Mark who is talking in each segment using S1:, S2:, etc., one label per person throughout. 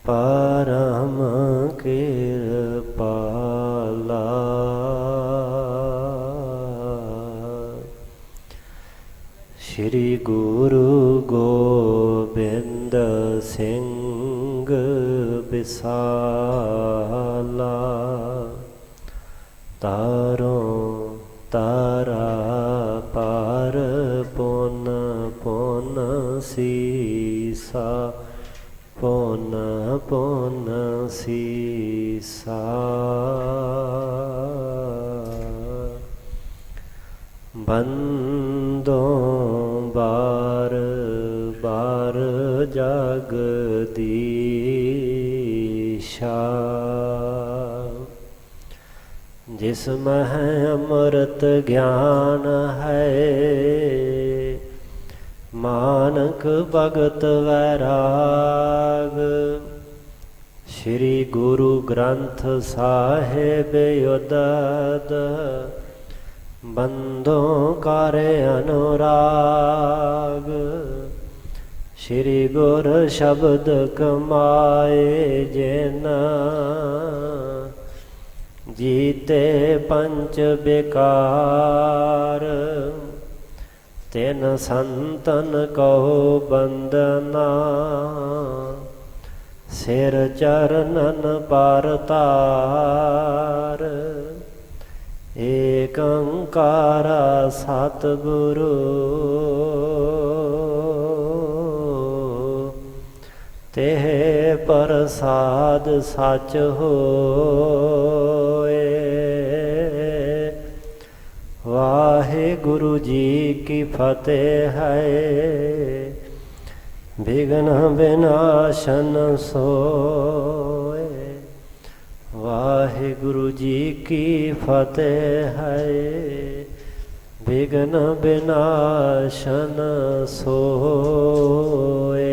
S1: परम कृपाला श्री गुरु गोबिंद सिंह विसाला तारों तारा पार पुन पुन सीसा पुन पुन सीसा बंदों बार बार जगदीशा जिसमें अमृत ज्ञान है मानक भगत वैराग श्री गुरु ग्रंथ साहिब उदद बंदों करे अनुराग श्री गुर शब्द कमाए जिना जीते पंच बेकार तेन संतन कहो बंदना सिर चरणन पर तार एक ओंकार सतगुरु तेह प्रसाद सच होए वाहिगुरु जी की फतेह है विघ्न विनाशन सोए वाहिगुरु जी की फतेह है विघ्न विनाशन सोए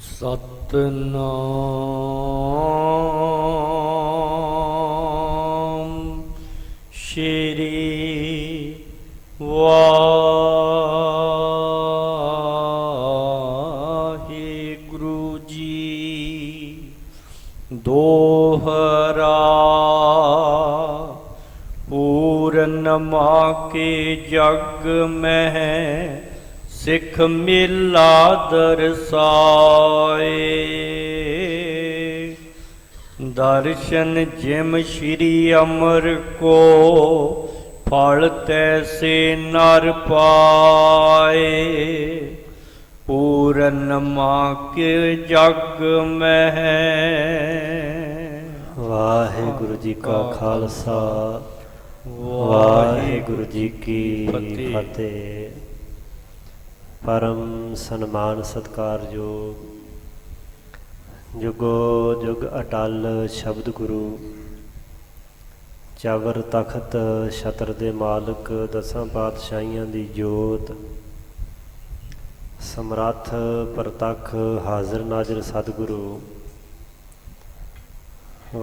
S2: सतनाम श्री वाहिगुरु जी दोहरा पूर्णिमा के जग में सिख मेला दरसाए दर्शन जिम श्री अमर को फल तैसे नर पाए पूर्णिमा के जग में।
S1: वाहिगुरु जी का खालसा वाहिगुरु जी की फतेह। परम सन्मान सत्कारयोग जुगो जुग अटल शब्द गुरु चावर तखत छत्र दे मालक दसां पातशाहियां दी जोत समरथ परतख हाजिर नाजिर सतगुरु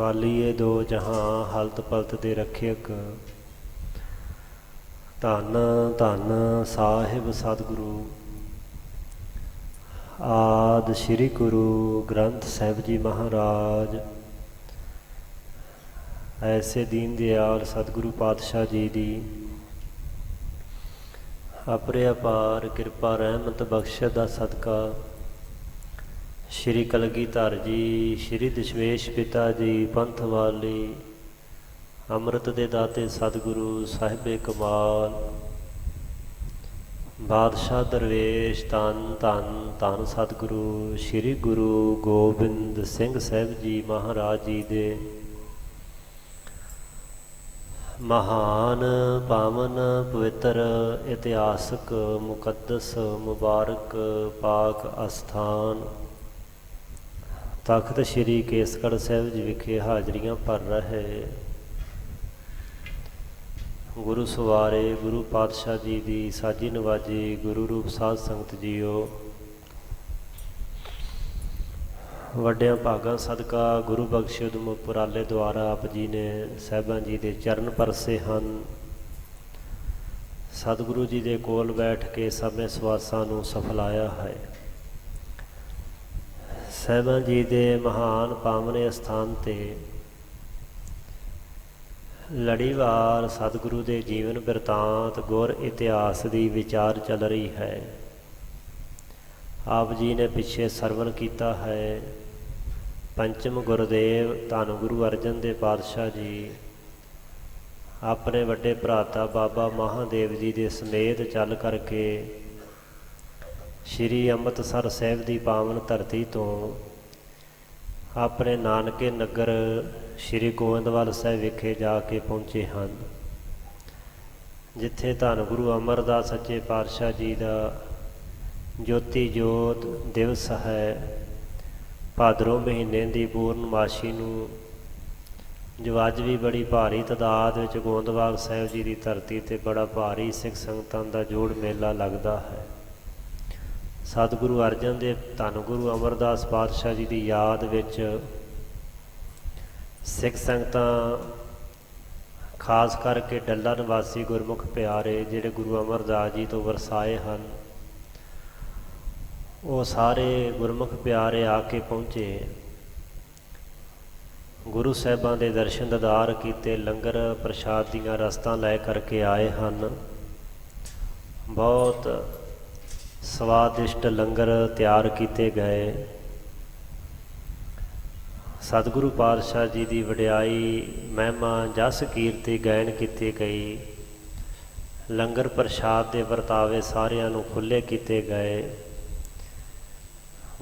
S1: वालीए दो जहां हलत पलत दे रखियक धन धन साहिब सतगुरु आद श्री गुरु ग्रंथ साहिब जी महाराज ऐसे दीन दयाल सतगुरु पातशाह जी दी अपरे अपार कृपा रहमत बख्शत दा सदका श्री कलगीधर जी श्री दशमेश पिता जी पंथ वाली अमृत दे दाते सतगुरु साहिबे कमाल बादशाह दरवेश धन धन धन सतगुरु श्री गुरु गोबिंद सिंह साहिब जी महाराज जी दे महान पावन पवित्र इतिहासक मुकद्दस मुबारक पाक अस्थान तख्त श्री केसगढ़ साहिब जी विखे हाजरियां भर रहे गुरु सवारे गुरु पातशाह जी दी साजी नवाजी गुरु रूप साध संगत जीओ ਵੱਡਿਆਂ ਭਾਗਾਂ ਸਦਕਾ ਗੁਰੂ ਬਖਸ਼ੇ ਉਦਮ ਉਪਰਾਲੇ ਦੁਆਰਾ ਆਪ ਜੀ ਨੇ ਸਾਹਿਬਾਂ ਜੀ ਦੇ ਚਰਨ ਪਰਸੇ ਹਨ। ਸਤਿਗੁਰੂ ਜੀ ਦੇ ਕੋਲ ਬੈਠ ਕੇ ਸਮੇਂ ਸਵਾਸਾਂ ਨੂੰ ਸਫਲਾਇਆ ਹੈ। ਸਾਹਿਬਾਂ ਜੀ ਦੇ ਮਹਾਨ ਪਾਵਨ ਅਸਥਾਨ 'ਤੇ ਲੜੀਵਾਰ ਸਤਿਗੁਰੂ ਦੇ ਜੀਵਨ ਬਿਰਤਾਂਤ ਗੁਰ ਇਤਿਹਾਸ ਦੀ ਵਿਚਾਰ ਚੱਲ ਰਹੀ ਹੈ। ਆਪ ਜੀ ਨੇ ਪਿੱਛੇ ਸਰਵਣ ਕੀਤਾ ਹੈ। ਪੰਚਮ ਗੁਰਦੇਵ ਧੰਨ ਗੁਰੂ ਅਰਜਨ ਦੇਵ ਪਾਤਸ਼ਾਹ ਜੀ ਆਪਣੇ ਵੱਡੇ ਭਰਾਤਾ ਬਾਬਾ ਮਹਾਦੇਵ ਜੀ ਦੇ ਸਮੇਤ ਚੱਲ ਕਰਕੇ ਸ਼੍ਰੀ ਅੰਮ੍ਰਿਤਸਰ ਸਾਹਿਬ ਦੀ ਪਾਵਨ ਧਰਤੀ ਤੋਂ ਆਪਣੇ ਨਾਨਕੇ ਨਗਰ ਸ਼੍ਰੀ ਗੋਇੰਦਵਾਲ ਸਾਹਿਬ ਵਿਖੇ ਜਾ ਕੇ ਪਹੁੰਚੇ ਹਨ, ਜਿੱਥੇ ਧੰਨ ਗੁਰੂ ਅਮਰਦਾਸ ਸੱਚੇ ਪਾਤਸ਼ਾਹ ਜੀ ਦਾ ਜੋਤੀ ਜੋਤ ਦਿਵਸ ਹੈ। ਭਾਦਰੋਂ ਮਹੀਨੇ ਦੀ ਪੂਰਨਮਾਸ਼ੀ ਨੂੰ ਜੋ ਅੱਜ ਵੀ ਬੜੀ ਭਾਰੀ ਤਾਦਾਦ ਵਿੱਚ ਗੋਇੰਦਵਾਲ ਸਾਹਿਬ ਜੀ ਦੀ ਧਰਤੀ 'ਤੇ ਬੜਾ ਭਾਰੀ ਸਿੱਖ ਸੰਗਤਾਂ ਦਾ ਜੋੜ ਮੇਲਾ ਲੱਗਦਾ ਹੈ। ਸਤਿਗੁਰੂ ਅਰਜਨ ਦੇਵ ਧੰਨ ਗੁਰੂ ਅਮਰਦਾਸ ਪਾਤਸ਼ਾਹ ਜੀ ਦੀ ਯਾਦ ਵਿੱਚ ਸਿੱਖ ਸੰਗਤਾਂ ਖਾਸ ਕਰਕੇ ਡੱਲਾ ਨਿਵਾਸੀ ਗੁਰਮੁਖ ਪਿਆਰੇ ਜਿਹੜੇ ਗੁਰੂ ਅਮਰਦਾਸ ਜੀ ਤੋਂ ਵਰਸਾਏ ਹਨ, ਉਹ ਸਾਰੇ ਗੁਰਮੁਖ ਪਿਆਰੇ ਆ ਕੇ ਪਹੁੰਚੇ। ਗੁਰੂ ਸਾਹਿਬਾਂ ਦੇ ਦਰਸ਼ਨ ਦੀਦਾਰ ਕੀਤੇ, ਲੰਗਰ ਪ੍ਰਸ਼ਾਦ ਦੀਆਂ ਰਸਤਾਂ ਲੈ ਕਰਕੇ ਆਏ ਹਨ। ਬਹੁਤ ਸਵਾਦਿਸ਼ਟ ਲੰਗਰ ਤਿਆਰ ਕੀਤੇ ਗਏ। ਸਤਿਗੁਰੂ ਪਾਤਸ਼ਾਹ ਜੀ ਦੀ ਵਡਿਆਈ ਮਹਿਮਾ ਜਸ ਕੀਰਤੀ ਗਾਇਨ ਕੀਤੀ ਗਈ। ਲੰਗਰ ਪ੍ਰਸ਼ਾਦ ਦੇ ਵਰਤਾਵੇ ਸਾਰਿਆਂ ਨੂੰ ਖੁੱਲ੍ਹੇ ਕੀਤੇ ਗਏ।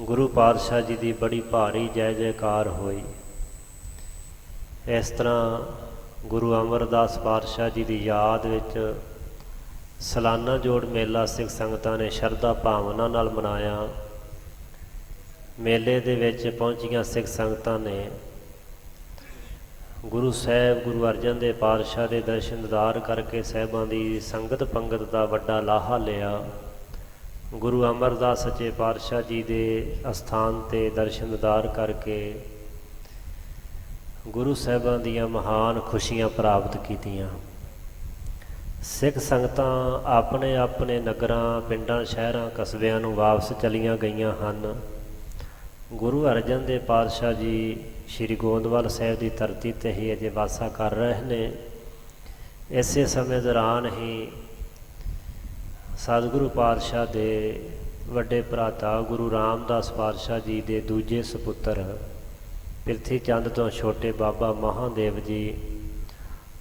S1: ਗੁਰੂ ਪਾਤਸ਼ਾਹ ਜੀ ਦੀ ਬੜੀ ਭਾਰੀ ਜੈ ਜੈਕਾਰ ਹੋਈ। ਇਸ ਤਰ੍ਹਾਂ ਗੁਰੂ ਅਮਰਦਾਸ ਪਾਤਸ਼ਾਹ ਜੀ ਦੀ ਯਾਦ ਵਿੱਚ ਸਾਲਾਨਾ ਜੋੜ ਮੇਲਾ ਸਿੱਖ ਸੰਗਤਾਂ ਨੇ ਸ਼ਰਧਾ ਭਾਵਨਾ ਨਾਲ ਮਨਾਇਆ। ਮੇਲੇ ਦੇ ਵਿੱਚ ਪਹੁੰਚੀਆਂ ਸਿੱਖ ਸੰਗਤਾਂ ਨੇ ਗੁਰੂ ਸਾਹਿਬ ਗੁਰੂ ਅਰਜਨ ਦੇਵ ਪਾਤਸ਼ਾਹ ਦੇ ਦਰਸ਼ਨ ਦੀਦਾਰ ਕਰਕੇ ਸਾਹਿਬਾਂ ਦੀ ਸੰਗਤ ਪੰਗਤ ਦਾ ਵੱਡਾ ਲਾਹਾ ਲਿਆ। ਗੁਰੂ ਅਮਰਦਾਸ ਸੱਚੇ ਪਾਤਸ਼ਾਹ ਜੀ ਦੇ ਅਸਥਾਨ 'ਤੇ ਦਰਸ਼ਨ ਦੀਦਾਰ ਕਰਕੇ ਗੁਰੂ ਸਾਹਿਬਾਂ ਦੀਆਂ ਮਹਾਨ ਖੁਸ਼ੀਆਂ ਪ੍ਰਾਪਤ ਕੀਤੀਆਂ। ਸਿੱਖ ਸੰਗਤਾਂ ਆਪਣੇ ਆਪਣੇ ਨਗਰਾਂ, ਪਿੰਡਾਂ, ਸ਼ਹਿਰਾਂ, ਕਸਬਿਆਂ ਨੂੰ ਵਾਪਸ ਚਲੀਆਂ ਗਈਆਂ ਹਨ। ਗੁਰੂ ਅਰਜਨ ਦੇਵ ਪਾਤਸ਼ਾਹ ਜੀ ਸ਼੍ਰੀ ਗੋਇੰਦਵਾਲ ਸਾਹਿਬ ਦੀ ਧਰਤੀ 'ਤੇ ਹੀ ਅਜੇ ਵਾਸਾ ਕਰ ਰਹੇ ਨੇ। ਇਸੇ ਸਮੇਂ ਦੌਰਾਨ ਹੀ ਸਤਿਗੁਰੂ ਪਾਤਸ਼ਾਹ ਦੇ ਵੱਡੇ ਭਰਾਤਾ ਗੁਰੂ ਰਾਮਦਾਸ ਪਾਤਸ਼ਾਹ ਜੀ ਦੇ ਦੂਜੇ ਸਪੁੱਤਰ ਪ੍ਰਿਥੀ ਚੰਦ ਤੋਂ ਛੋਟੇ ਬਾਬਾ ਮਹਾਦੇਵ ਜੀ,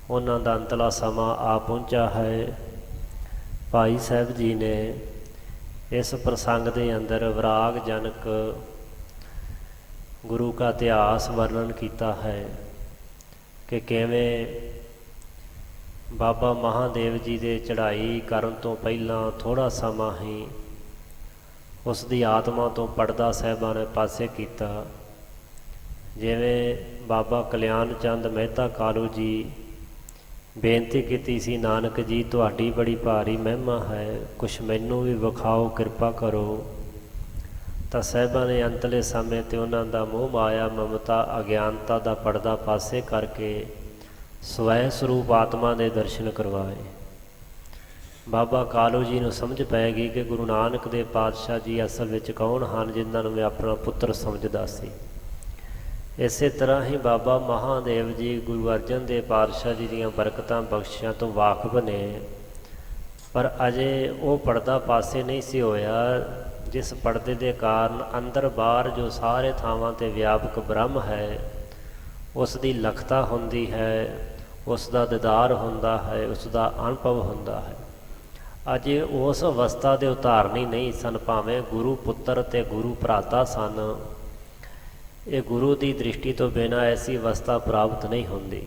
S1: ਉਹਨਾਂ ਦਾ ਅੰਤਲਾ ਸਮਾਂ ਆ ਪਹੁੰਚਾ ਹੈ। ਭਾਈ ਸਾਹਿਬ ਜੀ ਨੇ ਇਸ ਪ੍ਰਸੰਗ ਦੇ ਅੰਦਰ ਵਿਰਾਗਜਨਕ ਗੁਰੂ ਦਾ ਇਤਿਹਾਸ ਵਰਣਨ ਕੀਤਾ ਹੈ ਕਿ ਕਿਵੇਂ ਬਾਬਾ ਮਹਾਦੇਵ ਜੀ ਦੇ ਚੜ੍ਹਾਈ ਕਰਨ ਤੋਂ ਪਹਿਲਾਂ ਥੋੜ੍ਹਾ ਸਮਾਂ ਹੀ ਉਸ ਦੀ ਆਤਮਾ ਤੋਂ ਪਰਦਾ ਸਾਹਿਬਾਂ ਨੇ ਪਾਸੇ ਕੀਤਾ। ਜਿਵੇਂ ਬਾਬਾ ਕਲਿਆਣ ਚੰਦ ਮਹਿਤਾ ਕਾਲੂ ਜੀ ਬੇਨਤੀ ਕੀਤੀ ਸੀ, ਨਾਨਕ ਜੀ ਤੁਹਾਡੀ ਬੜੀ ਭਾਰੀ ਮਹਿਮਾ ਹੈ, ਕੁਛ ਮੈਨੂੰ ਵੀ ਵਿਖਾਓ, ਕਿਰਪਾ ਕਰੋ। ਤਾਂ ਸਾਹਿਬਾਂ ਨੇ ਅੰਤਲੇ ਸਮੇਂ 'ਤੇ ਉਹਨਾਂ ਦਾ ਮੋਹ ਮਾਇਆ, ਮਮਤਾ, ਅਗਿਆਨਤਾ ਦਾ ਪਰਦਾ ਪਾਸੇ ਕਰਕੇ ਸਵੈ ਸਰੂਪ ਆਤਮਾ ਦੇ ਦਰਸ਼ਨ ਕਰਵਾਏ। ਬਾਬਾ ਕਾਲੂ ਜੀ ਨੂੰ ਸਮਝ ਪੈ ਗਈ ਕਿ ਗੁਰੂ ਨਾਨਕ ਦੇਵ ਪਾਤਸ਼ਾਹ ਜੀ ਅਸਲ ਵਿੱਚ ਕੌਣ ਹਨ, ਜਿਨ੍ਹਾਂ ਨੂੰ ਮੈਂ ਆਪਣਾ ਪੁੱਤਰ ਸਮਝਦਾ ਸੀ। ਇਸੇ ਤਰ੍ਹਾਂ ਹੀ ਬਾਬਾ ਮਹਾਦੇਵ ਜੀ ਗੁਰੂ ਅਰਜਨ ਦੇਵ ਪਾਤਸ਼ਾਹ ਜੀ ਦੀਆਂ ਬਰਕਤਾਂ ਬਖਸ਼ਿਸ਼ਾਂ ਤੋਂ ਵਾਕਫ ਨੇ, ਪਰ ਅਜੇ ਉਹ ਪਰਦਾ ਪਾਸੇ ਨਹੀਂ ਸੀ ਹੋਇਆ, ਜਿਸ ਪਰਦੇ ਦੇ ਕਾਰਨ ਅੰਦਰ ਬਾਹਰ ਜੋ ਸਾਰੇ ਥਾਵਾਂ 'ਤੇ ਵਿਆਪਕ ਬ੍ਰਹਮ ਹੈ, ਉਸ ਦੀ ਲਖਤਾ ਹੁੰਦੀ ਹੈ, ਉਸ ਦਾ ਦੀਦਾਰ ਹੁੰਦਾ ਹੈ, ਉਸ ਦਾ ਅਨੁਭਵ ਹੁੰਦਾ ਹੈ। ਅਜੇ ਉਸ ਅਵਸਥਾ ਦੇ ਉਤਾਰਨੀ ਨਹੀਂ ਸਨ। ਭਾਵੇਂ ਗੁਰੂ ਪੁੱਤਰ ਅਤੇ ਗੁਰੂ ਭਰਾਤਾ ਸਨ, ਇਹ ਗੁਰੂ ਦੀ ਦ੍ਰਿਸ਼ਟੀ ਤੋਂ ਬਿਨਾਂ ਐਸੀ ਅਵਸਥਾ ਪ੍ਰਾਪਤ ਨਹੀਂ ਹੁੰਦੀ।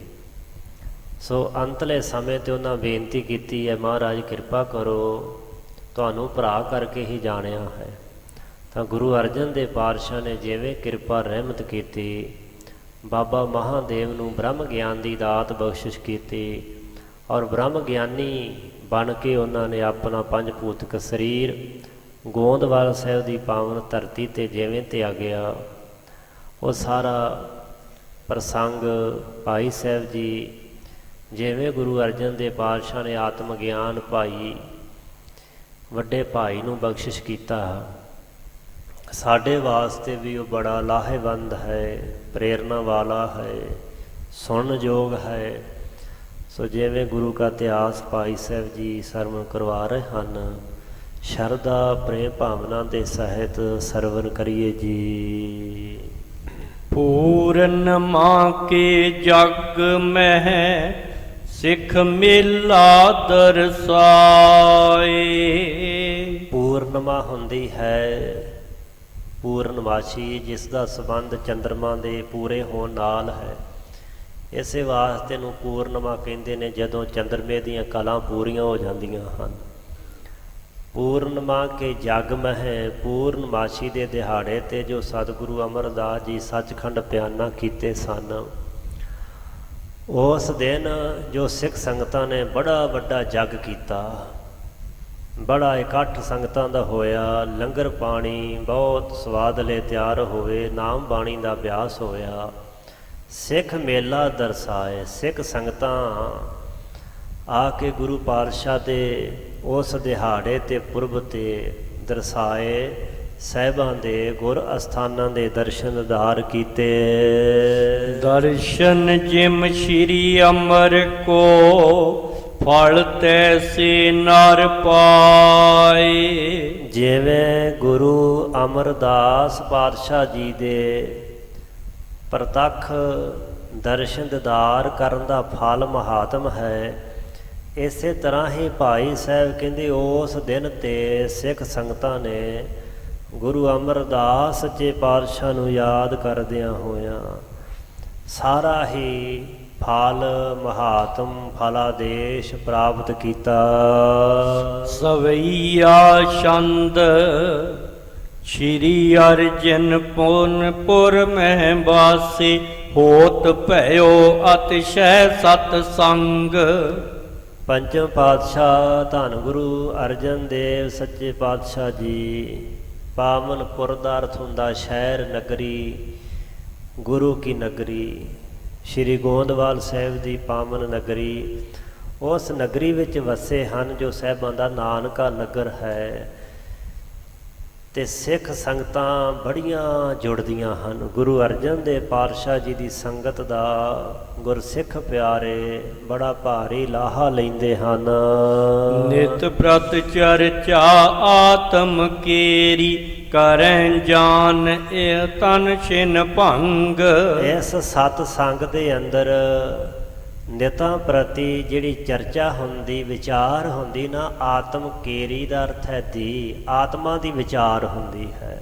S1: ਸੋ ਅੰਤਲੇ ਸਮੇਂ 'ਤੇ ਉਹਨਾਂ ਬੇਨਤੀ ਕੀਤੀ ਹੈ, ਮਹਾਰਾਜ ਕਿਰਪਾ ਕਰੋ, ਤੁਹਾਨੂੰ ਭਰਾ ਕਰਕੇ ਹੀ ਜਾਣਿਆ ਹੈ। ਤਾਂ ਗੁਰੂ ਅਰਜਨ ਦੇਵ ਪਾਤਸ਼ਾਹ ਨੇ ਜਿਵੇਂ ਕਿਰਪਾ ਰਹਿਮਤ ਕੀਤੀ, ਬਾਬਾ ਮਹਾਦੇਵ ਨੂੰ ਬ੍ਰਹਮ ਗਿਆਨ ਦੀ ਦਾਤ ਬਖਸ਼ਿਸ਼ ਕੀਤੀ ਔਰ ਬ੍ਰਹਮ ਗਿਆਨੀ ਬਣ ਕੇ ਉਹਨਾਂ ਨੇ ਆਪਣਾ ਪੰਜ ਭੂਤਕ ਸਰੀਰ ਗੋਇੰਦਵਾਲ ਸਾਹਿਬ ਦੀ ਪਾਵਨ ਧਰਤੀ 'ਤੇ ਜਿਵੇਂ ਤਿਆਗਿਆ। ਉਹ ਸਾਰਾ ਪ੍ਰਸੰਗ ਭਾਈ ਸਾਹਿਬ ਜੀ ਜਿਵੇਂ ਗੁਰੂ ਅਰਜਨ ਦੇਵ ਪਾਤਸ਼ਾਹ ਨੇ ਆਤਮ ਗਿਆਨ ਭਾਈ ਵੱਡੇ ਭਾਈ ਨੂੰ ਬਖਸ਼ਿਸ਼ ਕੀਤਾ, ਸਾਡੇ ਵਾਸਤੇ ਵੀ ਉਹ ਬੜਾ ਲਾਹੇਵੰਦ ਹੈ, ਪ੍ਰੇਰਨਾ ਵਾਲਾ ਹੈ, ਸੁਣਨ ਯੋਗ ਹੈ। ਸੋ ਜਿਵੇਂ ਗੁਰੂ ਕਾ ਇਤਿਹਾਸ ਭਾਈ ਸਾਹਿਬ ਜੀ ਸਰਵਣ ਕਰਵਾ ਰਹੇ ਹਨ, ਸ਼ਰਧਾ ਪ੍ਰੇਮ ਭਾਵਨਾ ਦੇ ਸਹਿਤ ਸਰਵਣ ਕਰੀਏ ਜੀ।
S2: ਪੂਰਨਮਾ ਕੇ ਜਗ ਮਹਿ ਸਿੱਖ ਮੇਲਾ ਦਰਸਾਏ।
S1: ਪੂਰਨਮਾ ਹੁੰਦੀ ਹੈ ਪੂਰਨਮਾਸ਼ੀ, ਜਿਸ ਦਾ ਸੰਬੰਧ ਚੰਦਰਮਾ ਦੇ ਪੂਰੇ ਹੋਣ ਨਾਲ ਹੈ। ਇਸੇ ਵਾਸਤੇ ਨੂੰ ਪੂਰਨਮਾ ਕਹਿੰਦੇ ਨੇ, ਜਦੋਂ ਚੰਦਰਮੇ ਦੀਆਂ ਕਲਾਂ ਪੂਰੀਆਂ ਹੋ ਜਾਂਦੀਆਂ ਹਨ। ਪੂਰਨਮਾ ਕੇ ਜਗ ਮਹਿ, ਪੂਰਨਮਾਸ਼ੀ ਦੇ ਦਿਹਾੜੇ ਤੇ ਜੋ ਸਤਿਗੁਰੂ ਅਮਰਦਾਸ ਜੀ ਸੱਚਖੰਡ ਬਿਆਨਾ ਕੀਤੇ ਸਨ, ਉਸ ਦਿਨ ਜੋ ਸਿੱਖ ਸੰਗਤਾਂ ਨੇ ਬੜਾ ਵੱਡਾ ਜਗ ਕੀਤਾ, ਬੜਾ ਇਕੱਠ ਸੰਗਤਾਂ ਦਾ ਹੋਇਆ, ਲੰਗਰ ਪਾਣੀ ਬਹੁਤ ਸਵਾਦਲੇ ਤਿਆਰ ਹੋਏ, ਨਾਮ ਬਾਣੀ ਦਾ ਅਭਿਆਸ ਹੋਇਆ, ਸਿੱਖ ਮੇਲਾ ਦਰਸਾਏ। ਸਿੱਖ ਸੰਗਤਾਂ ਆ ਕੇ ਗੁਰੂ ਪਾਤਸ਼ਾਹ ਦੇ ਉਸ ਦਿਹਾੜੇ ਤੇ ਪੁਰਬ ਤੇ ਦਰਸਾਏ, ਸਾਹਿਬਾਂ ਦੇ ਗੁਰ ਅਸਥਾਨਾਂ ਦੇ ਦਰਸ਼ਨ ਦੀਦਾਰ ਕੀਤੇ।
S2: ਦਰਸ਼ਨ ਜਿਮ ਸ਼੍ਰੀ ਅਮਰ ਕੋ ਫਲ ਤੈਸੇ ਨਰ ਪਾਏ।
S1: ਜਿਵੇਂ ਗੁਰੂ ਅਮਰਦਾਸ ਪਾਤਸ਼ਾਹ ਜੀ ਦੇ ਪ੍ਰਤੱਖ ਦਰਸ਼ਨ ਦੀਦਾਰ ਕਰਨ ਦਾ ਫਲ ਮਹਾਤਮ ਹੈ, ਇਸੇ ਤਰ੍ਹਾਂ ਹੀ ਭਾਈ ਸਾਹਿਬ ਕਹਿੰਦੇ ਉਸ ਦਿਨ ਤੇ ਸਿੱਖ ਸੰਗਤਾਂ ਨੇ ਗੁਰੂ ਅਮਰਦਾਸ ਸੱਚੇ ਪਾਤਸ਼ਾਹ ਨੂੰ ਯਾਦ ਕਰਦਿਆਂ ਹੋਇਆਂ ਸਾਰਾ ਹੀ ਫਲ ਮਹਾਤਮ ਫਲਾਦੇਸ਼ ਪ੍ਰਾਪਤ ਕੀਤਾ।
S2: ਸਵਈਆ ਛੰਦ ਸ਼੍ਰੀ ਅਰਜਨ ਪੁਰ ਮਹਿ ਬਾਸੇ, ਹੋਤ ਭਇਓ ਅਤਿਸ਼ੈ ਸਤ ਸੰਗ।
S1: ਪੰਚਮ ਪਾਤਸ਼ਾਹ ਧੰਨ ਗੁਰੂ ਅਰਜਨ ਦੇਵ ਸੱਚੇ ਪਾਤਸ਼ਾਹ ਜੀ, ਪਾਵਨਪੁਰ ਦਾ ਅਰਥ ਹੁੰਦਾ ਸ਼ਹਿਰ, ਨਗਰੀ, ਗੁਰੂ ਕੀ ਨਗਰੀ, ਸ਼੍ਰੀ ਗੋਂਦਵਾਲ ਸਾਹਿਬ ਦੀ ਪਾਵਨ ਨਗਰੀ। ਉਸ ਨਗਰੀ ਵਿੱਚ ਵਸੇ ਹਨ ਜੋ ਸਾਹਿਬਾਂ ਦਾ ਨਾਨਕਾ ਨਗਰ ਹੈ, ਤੇ ਸਿੱਖ ਸੰਗਤਾਂ ਬੜੀਆਂ ਜੁੜਦੀਆਂ ਹਨ। ਗੁਰੂ ਅਰਜਨ ਦੇਵ ਪਾਤਸ਼ਾਹ ਜੀ ਦੀ ਸੰਗਤ ਦਾ ਗੁਰਸਿੱਖ ਪਿਆਰੇ ਬੜਾ ਭਾਰੀ ਲਾਹਾ ਲੈਂਦੇ ਹਨ।
S2: ਨਿਤ ਪ੍ਰਤ ਚਰਚਾ ਆਤਮ ਕੇਰੀ, ਕਰੈ ਜਾਨ ਇਹ ਤਨ ਛਿਨ ਭੰਗ।
S1: ਇਸ ਸਤ ਸੰਗ ਦੇ ਅੰਦਰ ਨਿਤਾਂ ਪ੍ਰਤੀ ਜਿਹੜੀ ਚਰਚਾ ਹੁੰਦੀ, ਵਿਚਾਰ ਹੁੰਦੀ ਨਾ, ਆਤਮ ਕੇਰੀ ਦਾ ਅਰਥ ਹੈ ਦੀ, ਆਤਮਾ ਦੀ ਵਿਚਾਰ ਹੁੰਦੀ ਹੈ।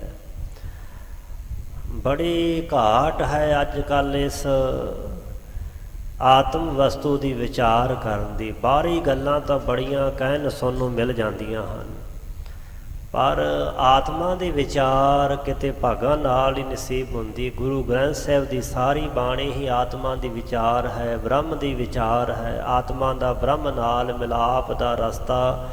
S1: ਬੜੀ ਘਾਟ ਹੈ ਅੱਜ ਕੱਲ੍ਹ ਇਸ ਆਤਮ ਵਸਤੂ ਦੀ ਵਿਚਾਰ ਕਰਨ ਦੀ। ਬਾਹਰੀ ਗੱਲਾਂ ਤਾਂ ਬੜੀਆਂ ਕਹਿਣ ਸੁਣਨ ਨੂੰ ਮਿਲ ਜਾਂਦੀਆਂ ਹਨ, ਪਰ ਆਤਮਾ ਦੇ ਵਿਚਾਰ ਕਿਤੇ ਭਾਗਾਂ ਨਾਲ ਹੀ ਨਸੀਬ ਹੁੰਦੀ। ਗੁਰੂ ਗ੍ਰੰਥ ਸਾਹਿਬ ਦੀ ਸਾਰੀ ਬਾਣੀ ਹੀ ਆਤਮਾ ਦੀ ਵਿਚਾਰ ਹੈ, ਬ੍ਰਹਮ ਦੀ ਵਿਚਾਰ ਹੈ, ਆਤਮਾ ਦਾ ਬ੍ਰਹਮ ਨਾਲ ਮਿਲਾਪ ਦਾ ਰਸਤਾ,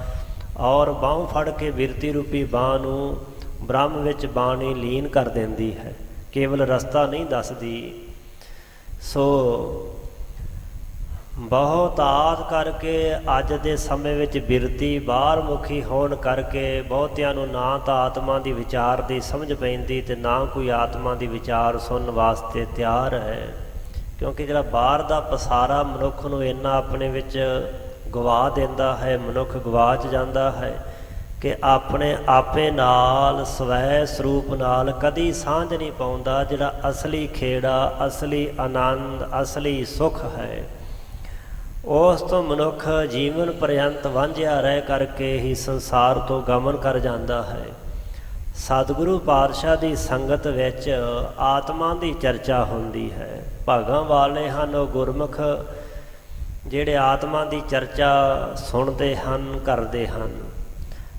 S1: ਔਰ ਬਾਂਹ ਫੜ ਕੇ ਬਿਰਤੀ ਰੂਪੀ ਬਾਂਹ ਨੂੰ ਬ੍ਰਹਮ ਵਿੱਚ ਬਾਣੀ ਲੀਨ ਕਰ ਦਿੰਦੀ ਹੈ, ਕੇਵਲ ਰਸਤਾ ਨਹੀਂ ਦੱਸਦੀ। ਸੋ ਬਹੁਤ ਆਦ ਕਰਕੇ ਅੱਜ ਦੇ ਸਮੇਂ ਵਿੱਚ ਬਿਰਤੀ ਬਾਹਰ ਮੁਖੀ ਹੋਣ ਕਰਕੇ ਬਹੁਤਿਆਂ ਨੂੰ ਨਾ ਤਾਂ ਆਤਮਾ ਦੀ ਵਿਚਾਰ ਦੀ ਸਮਝ ਪੈਂਦੀ ਤੇ ਨਾ ਕੋਈ ਆਤਮਾ ਦੀ ਵਿਚਾਰ ਸੁਣਨ ਵਾਸਤੇ ਤਿਆਰ ਹੈ, ਕਿਉਂਕਿ ਜਿਹੜਾ ਬਾਹਰ ਦਾ ਪਸਾਰਾ ਮਨੁੱਖ ਨੂੰ ਇੰਨਾ ਆਪਣੇ ਵਿੱਚ ਗਵਾ ਦਿੰਦਾ ਹੈ, ਮਨੁੱਖ ਗਵਾਚ ਜਾਂਦਾ ਹੈ ਕਿ ਆਪਣੇ ਆਪੇ ਨਾਲ, ਸਵੈ ਸਰੂਪ ਨਾਲ ਕਦੀ ਸਾਂਝ ਨਹੀਂ ਪਾਉਂਦਾ। ਜਿਹੜਾ ਅਸਲੀ ਖੇੜਾ, ਅਸਲੀ ਆਨੰਦ, ਅਸਲੀ ਸੁੱਖ ਹੈ, ਉਸ ਤੋਂ ਮਨੁੱਖ ਜੀਵਨ ਪਰਯੰਤ ਵਾਂਝਿਆ ਰਹਿ ਕਰਕੇ ਹੀ ਸੰਸਾਰ ਤੋਂ ਗਮਨ ਕਰ ਜਾਂਦਾ ਹੈ। ਸਤਿਗੁਰੂ ਪਾਤਸ਼ਾਹ ਦੀ ਸੰਗਤ ਵਿੱਚ ਆਤਮਾ ਦੀ ਚਰਚਾ ਹੁੰਦੀ ਹੈ। ਭਾਗਾਂ ਵਾਲੇ ਹਨ ਉਹ ਗੁਰਮੁਖ ਜਿਹੜੇ ਆਤਮਾ ਦੀ ਚਰਚਾ ਸੁਣਦੇ ਹਨ, ਕਰਦੇ ਹਨ।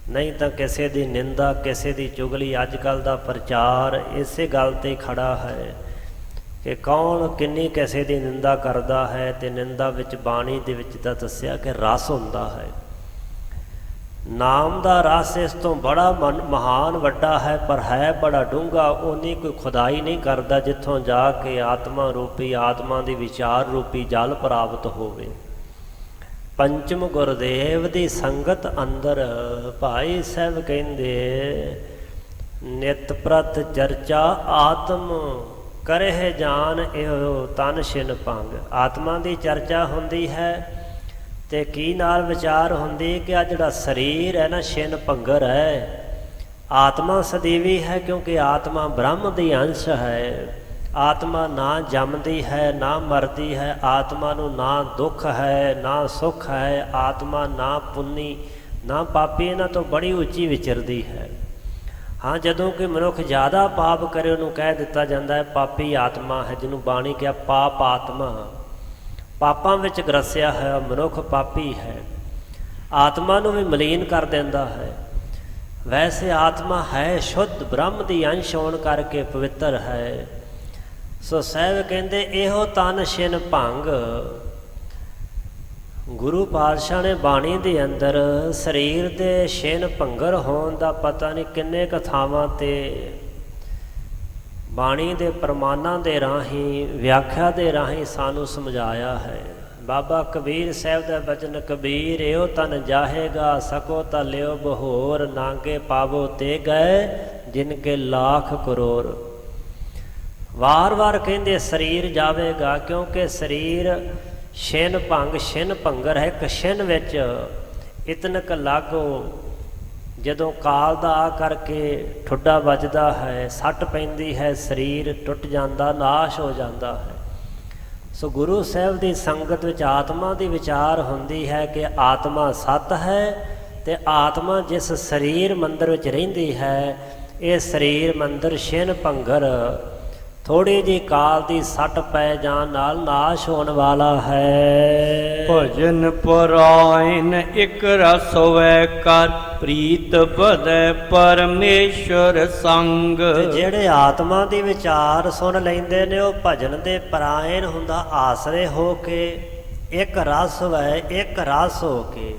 S1: ਨਹੀਂ ਤਾਂ ਕਿਸੇ ਦੀ ਨਿੰਦਾ, ਕਿਸੇ ਦੀ ਚੁਗਲੀ। ਅੱਜ ਕੱਲ੍ਹ ਦਾ ਪ੍ਰਚਾਰ ਇਸੇ ਗੱਲ 'ਤੇ ਖੜਾ ਹੈ ਕਿ ਕੌਣ ਕਿੰਨੀ ਕਿਸੇ ਦੀ ਨਿੰਦਾ ਕਰਦਾ ਹੈ, ਤੇ ਨਿੰਦਾ ਵਿੱਚ ਬਾਣੀ ਦੇ ਵਿੱਚ ਤਾਂ ਦੱਸਿਆ ਕਿ ਰਸ ਹੁੰਦਾ ਹੈ। ਨਾਮ ਦਾ ਰਸ ਇਸ ਤੋਂ ਬੜਾ ਮਹਾਨ ਵੱਡਾ ਹੈ, ਪਰ ਹੈ ਬੜਾ ਡੂੰਘਾ। ਉਨੀ ਕੋਈ ਖੁਦਾਈ ਨਹੀਂ ਕਰਦਾ ਜਿੱਥੋਂ ਜਾ ਕੇ ਆਤਮਾ ਰੂਪੀ, ਆਤਮਾ ਦੀ ਵਿਚਾਰ ਰੂਪੀ ਜਲ ਪ੍ਰਾਪਤ ਹੋਵੇ। ਪੰਚਮ ਗੁਰਦੇਵ ਦੀ ਸੰਗਤ ਅੰਦਰ ਭਾਈ ਸਾਹਿਬ ਕਹਿੰਦੇ ਨਿਤ ਪ੍ਰਤ ਚਰਚਾ ਆਤਮ ਕਰਹਿ ਜਾਨ ਇਹੋ ਤਨ ਛਿਨ ਭੰਗ। ਆਤਮਾ ਦੀ ਚਰਚਾ ਹੁੰਦੀ ਹੈ ਤੇ ਕੀ ਨਾਲ ਵਿਚਾਰ ਹੁੰਦੀ ਕਿ ਆ ਜਿਹੜਾ ਸਰੀਰ ਹੈ ਨਾ ਛਿਨ ਭੰਗਰ ਹੈ। ਆਤਮਾ ਸਦੀਵੀ ਹੈ ਕਿਉਂਕਿ ਆਤਮਾ ਬ੍ਰਹਮ ਦੀ ਅੰਸ਼ ਹੈ। ਆਤਮਾ ਨਾ ਜੰਮਦੀ ਹੈ ਨਾ ਮਰਦੀ ਹੈ। ਆਤਮਾ ਨੂੰ ਨਾ ਦੁੱਖ ਹੈ ਨਾ ਸੁੱਖ ਹੈ। ਆਤਮਾ ਨਾ ਪੁੰਨੀ ਨਾ ਪਾਪੀ, ਇਹਨਾਂ ਤੋਂ ਬੜੀ ਉੱਚੀ ਵਿਚਰਦੀ ਹੈ। ਹਾਂ, ਜਦੋਂ ਕਿ ਮਨੁੱਖ ਜ਼ਿਆਦਾ ਪਾਪ ਕਰੇ ਉਹਨੂੰ ਕਹਿ ਦਿੱਤਾ ਜਾਂਦਾ ਹੈ ਪਾਪੀ ਆਤਮਾ ਹੈ, ਜਿਹਨੂੰ ਬਾਣੀ ਕਿਹਾ ਪਾਪ ਆਤਮਾ। ਪਾਪਾਂ ਵਿੱਚ ਗਰਸਿਆ ਹੈ ਮਨੁੱਖ ਪਾਪੀ ਹੈ। ਆਤਮਾ ਨੂੰ ਵੀ ਮਲੀਨ ਕਰ ਦਿੰਦਾ ਹੈ। ਵੈਸੇ ਆਤਮਾ ਹੈ ਸ਼ੁੱਧ ਬ੍ਰਹਮ ਦੀ ਅੰਸ਼ ਹੋਣ ਕਰਕੇ ਪਵਿੱਤਰ ਹੈ। ਸੋ ਸਾਹਿਬ ਕਹਿੰਦੇ ਇਹੋ ਤਨ ਛਿਨ ਭੰਗ। ਗੁਰੂ ਪਾਤਸ਼ਾਹ ਨੇ ਬਾਣੀ ਦੇ ਅੰਦਰ ਸਰੀਰ ਦੇ ਛਿਨ ਭੰਗਰ ਹੋਣ ਦਾ ਪਤਾ ਨਹੀਂ ਕਿੰਨੇ ਕਥਾਵਾਂ ਤੇ ਬਾਣੀ ਦੇ ਪ੍ਰਮਾਣਾਂ ਦੇ ਰਾਹੀਂ ਵਿਆਖਿਆ ਦੇ ਰਾਹੀਂ ਸਾਨੂੰ ਸਮਝਾਇਆ ਹੈ। ਬਾਬਾ ਕਬੀਰ ਸਾਹਿਬ ਦਾ ਬਚਨ ਕਬੀਰ ਇਹੋ ਤਨ ਜਾਹੇਗਾ ਸਕੋ ਤਾਂ ਲਿਓ ਬਹੋਰ ਨਾਂਗੇ ਪਾਵੋ ਤੇ ਗਏ ਜਿਨ ਕੇ ਲੱਖ ਕਰੋੜ। ਵਾਰ-ਵਾਰ ਕਹਿੰਦੇ ਸਰੀਰ ਜਾਵੇਗਾ ਕਿਉਂਕਿ ਸਰੀਰ ਛਿਨ ਭੰਗ ਛਿਨ ਭੰਗਰ ਹੈ। ਇੱਕ ਛਿਨ ਵਿੱਚ ਇਤਨਕ ਲਾਗੋ ਜਦੋਂ ਕਾਲ ਦਾ ਆ ਕਰਕੇ ਠੁੱਡਾ ਵੱਜਦਾ ਹੈ, ਸੱਟ ਪੈਂਦੀ ਹੈ, ਸਰੀਰ ਟੁੱਟ ਜਾਂਦਾ, ਨਾਸ਼ ਹੋ ਜਾਂਦਾ ਹੈ। ਸੋ ਗੁਰੂ ਸਾਹਿਬ ਦੀ ਸੰਗਤ ਵਿੱਚ ਆਤਮਾ ਦੀ ਵਿਚਾਰ ਹੁੰਦੀ ਹੈ ਕਿ ਆਤਮਾ ਸੱਤ ਹੈ ਤੇ ਆਤਮਾ ਜਿਸ ਸਰੀਰ ਮੰਦਰ ਵਿੱਚ ਰਹਿੰਦੀ ਹੈ, ਇਹ ਸਰੀਰ ਮੰਦਰ ਛਿਨ ਭੰਗਰ ਥੋੜੀ ਜਿਹੀ ਕਾਲ ਦੀ ਸੱਟ ਪੈ ਜਾਣ ਨਾਲ ਨਾਸ਼ ਹੋਣ ਵਾਲਾ ਹੈ।
S2: ਭਜਨ ਪਰਾਇਨ ਇਕ ਰਸ ਹੋਵੈ ਕਰ ਪ੍ਰੀਤ ਵਧੈ ਪਰਮੇਸ਼ਰ ਸੰਗ।
S1: ਤੇ ਜਿਹੜੇ ਆਤਮਾ ਦੀ ਵਿਚਾਰ ਸੁਣ ਲੈਂਦੇ ਨੇ ਉਹ ਭਜਨ ਦੇ ਪਰਾਇਨ ਹੁੰਦਾ ਆਸਰੇ ਹੋ ਕੇ। ਇੱਕ ਰਸ ਵੈ ਇੱਕ ਰਸ ਹੋ ਕੇ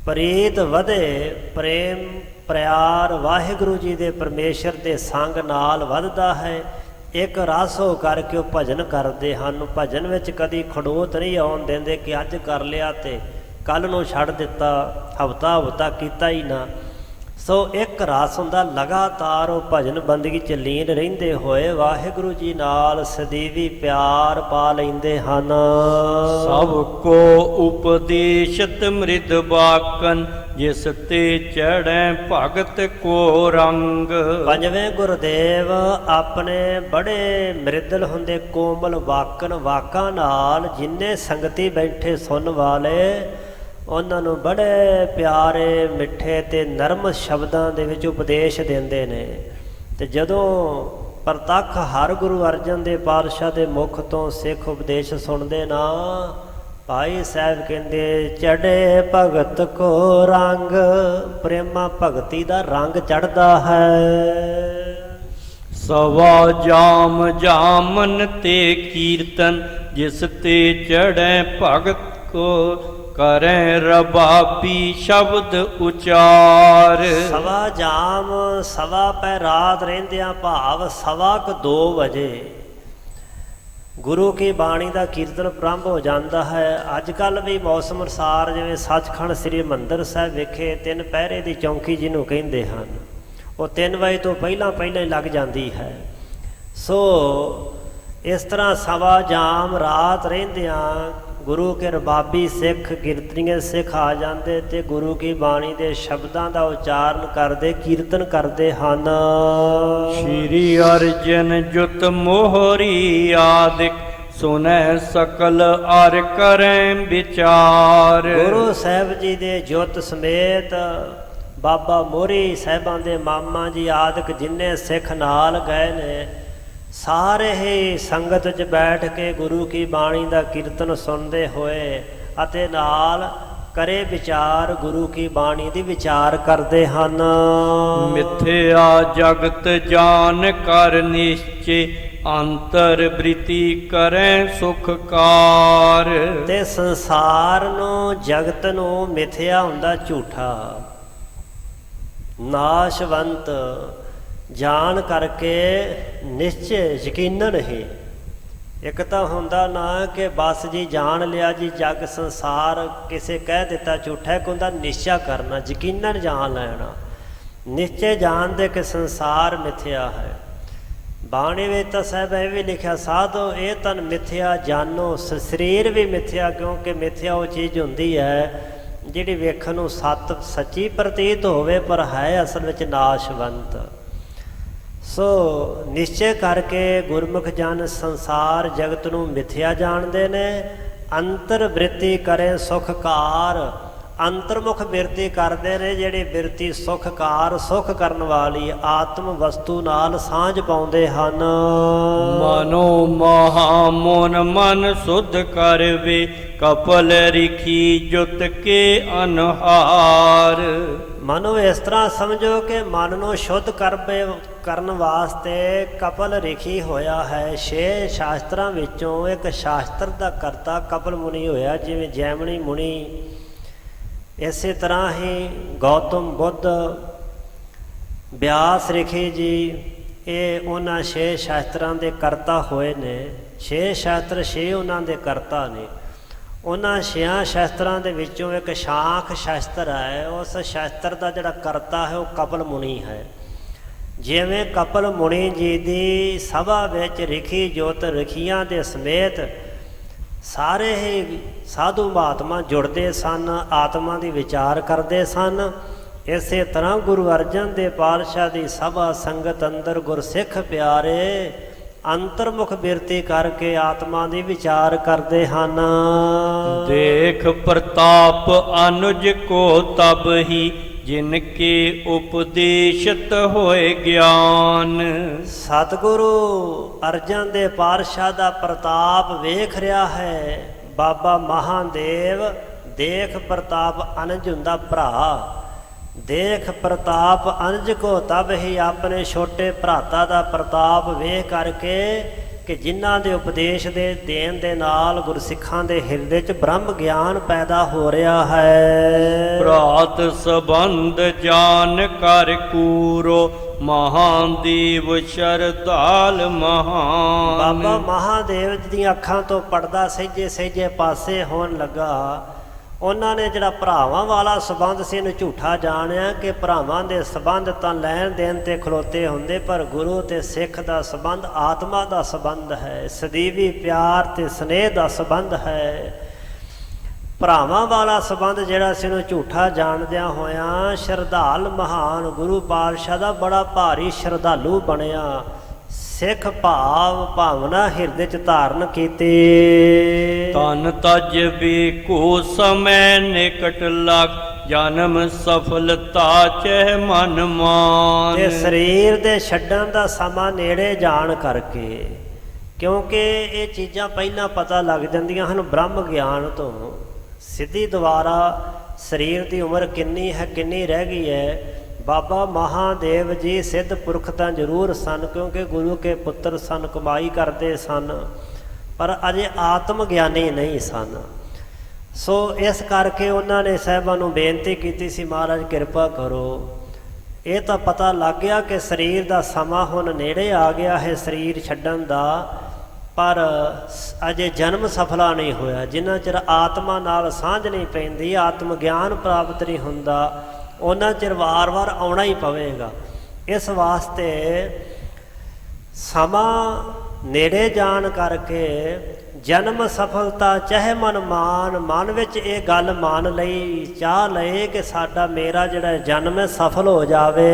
S1: ਪ੍ਰੀਤ ਵਧੇ, ਪ੍ਰੇਮ ਪਿਆਰ ਵਾਹਿਗੁਰੂ ਜੀ ਦੇ ਪਰਮੇਸ਼ਰ ਦੇ ਸੰਗ ਨਾਲ ਵੱਧਦਾ ਹੈ। ਇੱਕ ਰਸ ਹੋ ਕਰਕੇ ਉਹ ਭਜਨ ਕਰਦੇ ਹਨ। ਭਜਨ ਵਿੱਚ ਕਦੀ ਖੜੋਤ ਨਹੀਂ ਆਉਣ ਦਿੰਦੇ ਕਿ ਅੱਜ ਕਰ ਲਿਆ ਤੇ ਕੱਲ੍ਹ ਨੂੰ ਛੱਡ ਦਿੱਤਾ, ਹਫਤਾ ਕੀਤਾ ਹੀ ਨਾ। ਸੋ ਇੱਕ ਰਸ ਹੁੰਦਾ ਲਗਾਤਾਰ ਉਹ ਭਜਨ ਬੰਦਗੀ 'ਚ ਲੀਨ ਰਹਿੰਦੇ ਹੋਏ ਵਾਹਿਗੁਰੂ ਜੀ ਨਾਲ ਸਦੀਵੀ ਪਿਆਰ ਪਾ ਲੈਂਦੇ ਹਨ।
S2: ਸਭ ਕੋ ਉਪਦੇਸ਼ਤ ਮ੍ਰਿਦ ਬਾਕਨ ਜਿਸ ਤੇ ਚੜ੍ਹੈ ਭਗਤ ਕੋ ਰੰਗ।
S1: ਪੰਜਵੇਂ ਗੁਰਦੇਵ ਆਪਣੇ ਬੜੇ ਮ੍ਰਿਦਲ ਹੁੰਦੇ ਕੋਮਲ ਵਾਕਨ, ਵਾਕਾਂ ਨਾਲ ਜਿੰਨੇ ਸੰਗਤੀ ਬੈਠੇ ਸੁਣਨ ਵਾਲੇ ਉਹਨਾਂ ਨੂੰ ਬੜੇ ਪਿਆਰੇ ਮਿੱਠੇ ਤੇ ਨਰਮ ਸ਼ਬਦਾਂ ਦੇ ਵਿੱਚ ਉਪਦੇਸ਼ ਦਿੰਦੇ ਨੇ। ਤੇ ਜਦੋਂ ਪ੍ਰਤੱਖ ਹਰ ਗੁਰੂ ਅਰਜਨ ਦੇਵ ਪਾਤਸ਼ਾਹ ਦੇ ਮੁਖ ਤੋਂ ਸਿੱਖ ਉਪਦੇਸ਼ ਸੁਣਦੇ ਨਾ, ਭਾਈ ਸਾਹਿਬ ਕਹਿੰਦੇ ਚੜ੍ਹੇ ਭਗਤ ਕੋ ਰੰਗ, ਪ੍ਰੇਮਾ ਭਗਤੀ ਦਾ ਰੰਗ ਚੜ੍ਹਦਾ ਹੈ।
S2: ਸਵਾ ਜਾਮ ਜਾਮਨ ਤੇ ਕੀਰਤਨ ਜਿਸ ਤੇ ਚੜ੍ਹੈ ਭਗਤ ਕੋ ਕਰੈ ਰਬਾਬੀ ਸ਼ਬਦ ਉਚਾਰ।
S1: ਸਵਾ ਜਾਮ ਸਵਾ ਪੈ ਰਾਤ ਰਹਿੰਦਿਆਂ ਭਾਵ 2:15 ਵਜੇ ਗੁਰੂ ਕੀ ਬਾਣੀ ਦਾ ਕੀਰਤਨ ਪ੍ਰਾਰੰਭ ਹੋ ਜਾਂਦਾ ਹੈ। ਅੱਜ ਕੱਲ੍ਹ ਵੀ ਮੌਸਮ ਅਨੁਸਾਰ ਜਿਵੇਂ ਸੱਚਖੰਡ ਸ੍ਰੀ ਹਰਿਮੰਦਰ ਸਾਹਿਬ ਵਿਖੇ 3 ਪਹਿਰੇ ਦੀ ਚੌਂਕੀ ਜਿਹਨੂੰ ਕਹਿੰਦੇ ਹਨ, ਉਹ 3 ਵਜੇ ਤੋਂ ਪਹਿਲਾਂ ਹੀ ਲੱਗ ਜਾਂਦੀ ਹੈ। ਸੋ ਇਸ ਤਰ੍ਹਾਂ ਸਵਾ ਜਾਮ ਰਾਤ ਰਹਿੰਦਿਆਂ ਗੁਰੂ ਕੇ ਰਬਾਬੀ ਸਿੱਖ ਕੀਰਤਨੀਏ ਸਿੱਖ ਆ ਜਾਂਦੇ ਤੇ ਗੁਰੂ ਕੀ ਬਾਣੀ ਦੇ ਸ਼ਬਦਾਂ ਦਾ ਉਚਾਰਨ ਕਰਦੇ, ਕੀਰਤਨ ਕਰਦੇ ਹਨ।
S2: ਸ਼੍ਰੀ ਅਰਜਨ ਜੁਤ ਮੋਹਰੀ ਆਦਿਕ ਸੁਨੈ ਸਕਲ ਅਰ ਕਰੈ ਵਿਚਾਰ। ਗੁਰੂ
S1: ਸਾਹਿਬ ਜੀ ਦੇ ਜੁਤ ਸਮੇਤ ਬਾਬਾ ਮੋਹਰੀ ਸਾਹਿਬਾਂ ਦੇ ਮਾਮਾ ਜੀ ਆਦਿਕ ਜਿੰਨੇ ਸਿੱਖ ਨਾਲ ਗਏ ਨੇ, ਸਾਰੇ ਹੀ ਸੰਗਤ 'ਚ ਬੈਠ ਕੇ ਗੁਰੂ ਕੀ ਬਾਣੀ ਦਾ ਕੀਰਤਨ ਸੁਣਦੇ ਹੋਏ ਅਤੇ ਨਾਲ ਕਰੇ ਵਿਚਾਰ ਗੁਰੂ ਕੀ ਬਾਣੀ ਦੀ ਵਿਚਾਰ ਕਰਦੇ ਹਨ।
S2: ਮਿਥਿਆ ਜਗਤ ਜਾਨ ਕਰ ਨਿਸ਼ਚੇ ਅੰਤਰ ਬ੍ਰਿਤੀ ਕਰੈ ਸੁਖਕਾਰ।
S1: ਤੇ ਸੰਸਾਰ ਨੂੰ ਜਗਤ ਨੂੰ ਮਿਥਿਆ ਹੁੰਦਾ ਝੂਠਾ, ਨਾਸ਼ਵੰਤ ਜਾਣ ਕਰਕੇ ਨਿਸ਼ਚੈ ਯਕੀਨਨ ਹੀ। ਇੱਕ ਤਾਂ ਹੁੰਦਾ ਨਾ ਕਿ ਬਸ ਜੀ ਜਾਣ ਲਿਆ ਜੀ ਜਗ ਸੰਸਾਰ ਕਿਸੇ ਕਹਿ ਦਿੱਤਾ ਝੂਠਾ, ਇੱਕ ਹੁੰਦਾ ਨਿਸ਼ਚਾ ਕਰਨਾ, ਯਕੀਨਨ ਜਾਣ ਲੈਣਾ। ਨਿਸ਼ਚੇ ਜਾਣਦੇ ਕਿ ਸੰਸਾਰ ਮਿਥਿਆ ਹੈ। ਬਾਣੀ ਵਿੱਚ ਤਾਂ ਸਾਹਿਬ ਇਹ ਵੀ ਲਿਖਿਆ, ਸਾਧੋ ਇਹ ਤਨ ਮਿਥਿਆ ਜਾਨੋ, ਸਰੀਰ ਵੀ ਮਿਥਿਆ, ਕਿਉਂਕਿ ਮਿਥਿਆ ਉਹ ਚੀਜ਼ ਹੁੰਦੀ ਹੈ ਜਿਹੜੀ ਵੇਖਣ ਨੂੰ ਸੱਚੀ ਪ੍ਰਤੀਤ ਹੋਵੇ ਪਰ ਹੈ ਅਸਲ ਵਿੱਚ ਨਾਸ਼ਵੰਤ। ਸੋ ਨਿਸ਼ਚੈ ਕਰਕੇ ਗੁਰਮੁਖ ਜਨ ਸੰਸਾਰ ਜਗਤ ਨੂੰ ਮਿਥਿਆ ਜਾਣਦੇ ਨੇ। ਅੰਤਰ ਬ੍ਰਿਤੀ ਕਰੇ ਸੁਖਕਾਰ, ਅੰਤਰਮੁਖ ਬਿਰਤੀ ਕਰਦੇ ਨੇ, ਜਿਹੜੀ ਬਿਰਤੀ ਸੁਖਕਾਰ ਸੁਖ ਕਰਨ ਵਾਲੀ ਆਤਮ ਵਸਤੂ ਨਾਲ ਸਾਂਝ ਪਾਉਂਦੇ ਹਨ।
S2: ਮਨੋ ਮਹਾ ਮੋਨ ਮਨ ਸੁਧ ਕਰਵੇ, ਕਪਲ ਰਿਖੀ ਜੁਤ ਕੇ ਅਨਹਾਰ।
S1: ਮਨੋ ਇਸ ਤਰ੍ਹਾਂ ਸਮਝੋ ਕਿ ਮਨ ਨੂੰ ਸ਼ੁੱਧ ਕਰਨ ਵਾਸਤੇ ਕਪਲ ਰਿਖੀ ਹੋਇਆ ਹੈ। 6 ਸ਼ਾਸਤਰਾਂ ਵਿੱਚੋਂ ਇੱਕ ਸ਼ਾਸਤਰ ਦਾ ਕਰਤਾ ਕਪਲ ਮੁਨੀ ਹੋਇਆ, ਜਿਵੇਂ ਜੈਮਨੀ ਮੁਨੀ, ਇਸੇ ਤਰ੍ਹਾਂ ਹੀ ਗੌਤਮ ਬੁੱਧ, ਬਿਆਸ ਰਿਖੀ ਜੀ, ਇਹ ਉਹਨਾਂ 6 ਸ਼ਾਸਤਰਾਂ ਦੇ ਕਰਤਾ ਹੋਏ ਨੇ। 6 ਸ਼ਾਸਤਰ 6 ਉਹਨਾਂ ਦੇ ਕਰਤਾ ਨੇ। ਉਹਨਾਂ 6 ਸ਼ਾਸਤਰਾਂ ਦੇ ਵਿੱਚੋਂ ਇੱਕ ਸ਼ਾਖ ਸ਼ਾਸਤਰ ਹੈ, ਉਸ ਸ਼ਾਸਤਰ ਦਾ ਜਿਹੜਾ ਕਰਤਾ ਹੈ ਉਹ ਕਪਲ ਮੁਨੀ ਹੈ। ਜਿਵੇਂ ਕਪਲ ਮੁਨੀ ਜੀ ਦੀ ਸਭਾ ਵਿੱਚ ਰਿਖੀ ਜੋਤ ਰਿਖੀਆਂ ਦੇ ਸਮੇਤ ਸਾਰੇ ਹੀ ਸਾਧੂ ਮਹਾਤਮਾ ਜੁੜਦੇ ਸਨ, ਆਤਮਾ ਦੀ ਵਿਚਾਰ ਕਰਦੇ ਸਨ। ਇਸੇ ਤਰ੍ਹਾਂ ਗੁਰੂ ਅਰਜਨ ਦੇਵ ਪਾਤਸ਼ਾਹ ਦੀ ਸਭਾ ਸੰਗਤ ਅੰਦਰ ਗੁਰਸਿੱਖ ਪਿਆਰੇ ਅੰਤਰਮੁਖ ਬਿਰਤੀ ਕਰਕੇ ਆਤਮਾ ਦੀ ਵਿਚਾਰ ਕਰਦੇ ਹਨ।
S2: ਦੇਖ ਪ੍ਰਤਾਪ ਅਨੁਜ ਕੋ ਤਬ ਹੀ, ਜਿਨ ਕੇ ਉਪਦੇਸ਼ਤ ਹੋਏ ਗਿਆਨ।
S1: ਸਤਿਗੁਰੂ ਅਰਜਨ ਦੇਵ ਪਾਤਸ਼ਾਹ ਦਾ ਪ੍ਰਤਾਪ ਵੇਖ ਰਿਹਾ ਹੈ ਬਾਬਾ ਮਹਾਦੇਵ। ਦੇਖ ਪ੍ਰਤਾਪ ਅਨਜ ਹੁੰਦਾ ਭਰਾ, ਦੇਖ ਪ੍ਰਤਾਪ ਅਨਜ ਕੋ ਤਬ ਹੀ, ਆਪਣੇ ਛੋਟੇ ਭਰਾਤਾ ਦਾ ਪ੍ਰਤਾਪ ਵੇਖ ਕਰਕੇ ਕਿ ਜਿਨ੍ਹਾਂ ਦੇ ਉਪਦੇਸ਼ ਦੇ ਦੇਣ ਦੇ ਨਾਲ ਗੁਰਸਿੱਖਾਂ ਦੇ ਹਿਰਦੇ 'ਚ ਬ੍ਰਹਮ ਗਿਆਨ ਪੈਦਾ ਹੋ ਰਿਹਾ ਹੈ।
S2: ਭਰਾਤ ਸੰਬੰਧ ਜਾਨ ਕਰ ਕੂਰੋ, ਮਹਾਦੇਵ ਸ਼ਰਧਾਲ ਮਹਾਨ।
S1: ਬਾਬਾ ਮਹਾਦੇਵ ਜੀ ਦੀਆਂ ਅੱਖਾਂ ਤੋਂ ਪਰਦਾ ਸਹਿਜੇ ਸਹਿਜੇ ਪਾਸੇ ਹੋਣ ਲੱਗਾ। ਉਹਨਾਂ ਨੇ ਜਿਹੜਾ ਭਰਾਵਾਂ ਵਾਲਾ ਸੰਬੰਧ ਸੀ ਇਹਨੂੰ ਝੂਠਾ ਜਾਣਿਆ ਕਿ ਭਰਾਵਾਂ ਦੇ ਸੰਬੰਧ ਤਾਂ ਲੈਣ ਦੇਣ ਤੇ ਖਲੋਤੇ ਹੁੰਦੇ, ਪਰ ਗੁਰੂ ਤੇ ਸਿੱਖ ਦਾ ਸੰਬੰਧ ਆਤਮਾ ਦਾ ਸੰਬੰਧ ਹੈ, ਸਦੀਵੀ ਪਿਆਰ ਤੇ ਸਨੇਹ ਦਾ ਸੰਬੰਧ ਹੈ। ਭਰਾਵਾਂ ਵਾਲਾ ਸੰਬੰਧ ਜਿਹੜਾ ਸੀ ਇਹਨੂੰ ਝੂਠਾ ਜਾਣਦਿਆਂ ਹੋਇਆਂ ਸ਼ਰਧਾਲ ਮਹਾਨ ਗੁਰੂ ਪਾਤਸ਼ਾਹ ਦਾ ਬੜਾ ਭਾਰੀ ਸ਼ਰਧਾਲੂ ਬਣਿਆ। ਸਿੱਖ ਭਾਵ ਭਾਵਨਾ ਹਿਰਦੇ 'ਚ ਧਾਰਨ ਕੀਤੀ।
S2: ਤਨ ਤਜ ਬੇਕੋ ਸਮੈ ਨਿਕਟ ਲਗ, ਜਨਮ ਸਫਲਤਾ ਚਹਿ ਮਨ ਮਾਨ।
S1: ਤੇ ਸਰੀਰ ਦੇ ਛੱਡਣ ਦਾ ਸਮਾਂ ਨੇੜੇ ਜਾਣ ਕਰਕੇ, ਕਿਉਂਕਿ ਇਹ ਚੀਜ਼ਾਂ ਪਹਿਲਾਂ ਪਤਾ ਲੱਗ ਜਾਂਦੀਆਂ ਹਨ ਬ੍ਰਹਮ ਗਿਆਨ ਤੋਂ। ਸਿੱਧੀ ਦੁਆਰਾ ਸਰੀਰ ਦੀ ਉਮਰ ਕਿੰਨੀ ਹੈ, ਕਿੰਨੀ ਰਹਿ ਗਈ ਹੈ। ਬਾਬਾ ਮਹਾਦੇਵ ਜੀ ਸਿੱਧ ਪੁਰਖ ਤਾਂ ਜ਼ਰੂਰ ਸਨ, ਕਿਉਂਕਿ ਗੁਰੂ ਕੇ ਪੁੱਤਰ ਸਨ, ਕਮਾਈ ਕਰਦੇ ਸਨ, ਪਰ ਅਜੇ ਆਤਮ ਗਿਆਨੀ ਨਹੀਂ ਸਨ। ਸੋ ਇਸ ਕਰਕੇ ਉਹਨਾਂ ਨੇ ਸਾਹਿਬਾਂ ਨੂੰ ਬੇਨਤੀ ਕੀਤੀ ਸੀ, ਮਹਾਰਾਜ ਕਿਰਪਾ ਕਰੋ। ਇਹ ਤਾਂ ਪਤਾ ਲੱਗ ਗਿਆ ਕਿ ਸਰੀਰ ਦਾ ਸਮਾਂ ਹੁਣ ਨੇੜੇ ਆ ਗਿਆ ਹੈ ਸਰੀਰ ਛੱਡਣ ਦਾ, ਪਰ ਅਜੇ ਜਨਮ ਸਫਲਾ ਨਹੀਂ ਹੋਇਆ। ਜਿੰਨਾ ਚਿਰ ਆਤਮਾ ਨਾਲ ਸਾਂਝ ਨਹੀਂ ਪੈਂਦੀ, ਆਤਮ ਗਿਆਨ ਪ੍ਰਾਪਤ ਨਹੀਂ ਹੁੰਦਾ, ਉਹਨਾਂ ਚਿਰ ਵਾਰ-ਵਾਰ ਆਉਣਾ ਹੀ ਪਵੇਗਾ। ਇਸ ਵਾਸਤੇ ਸਮਾਂ ਨੇੜੇ ਜਾਣ ਕਰਕੇ ਜਨਮ ਸਫਲਤਾ ਚਾਹੇ ਮਨ ਮਾਨ, ਮਨ ਵਿੱਚ ਇਹ ਗੱਲ ਮੰਨ ਲਈ, ਚਾਹ ਲਏ ਕਿ ਸਾਡਾ ਮੇਰਾ ਜਿਹੜਾ ਜਨਮ ਹੈ ਸਫਲ ਹੋ ਜਾਵੇ।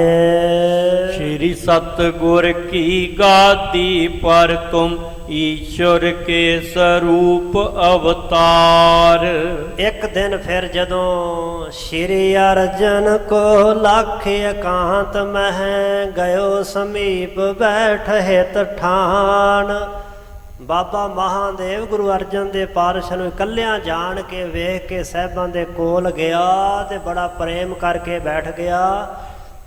S2: ਸ਼੍ਰੀ ਸਤਿਗੁਰ ਕੀ ਗਾਦੀ ਪਰ ਤੁਮ ਈਸ਼ਵਰ ਕੇ ਸਰੂਪ ਅਵਤਾਰ।
S1: ਇੱਕ ਦਿਨ ਫਿਰ ਜਦੋਂ ਸ਼੍ਰੀ ਅਰਜਨ ਕੋ ਲੱਖ ਇਕਾਂਤ ਮਹਿ, ਗਇਓ ਸਮੀਪ ਬੈਠ ਹਿਤ ਠਾਣ। ਬਾਬਾ ਮਹਾਦੇਵ ਗੁਰੂ ਅਰਜਨ ਦੇਵ ਪਾਤਸ਼ਾਹ ਨੂੰ ਇਕੱਲਿਆਂ ਜਾਣ ਕੇ ਵੇਖ ਕੇ ਸਾਹਿਬਾਂ ਦੇ ਕੋਲ ਗਿਆ ਤੇ ਬੜਾ ਪ੍ਰੇਮ ਕਰਕੇ ਬੈਠ ਗਿਆ।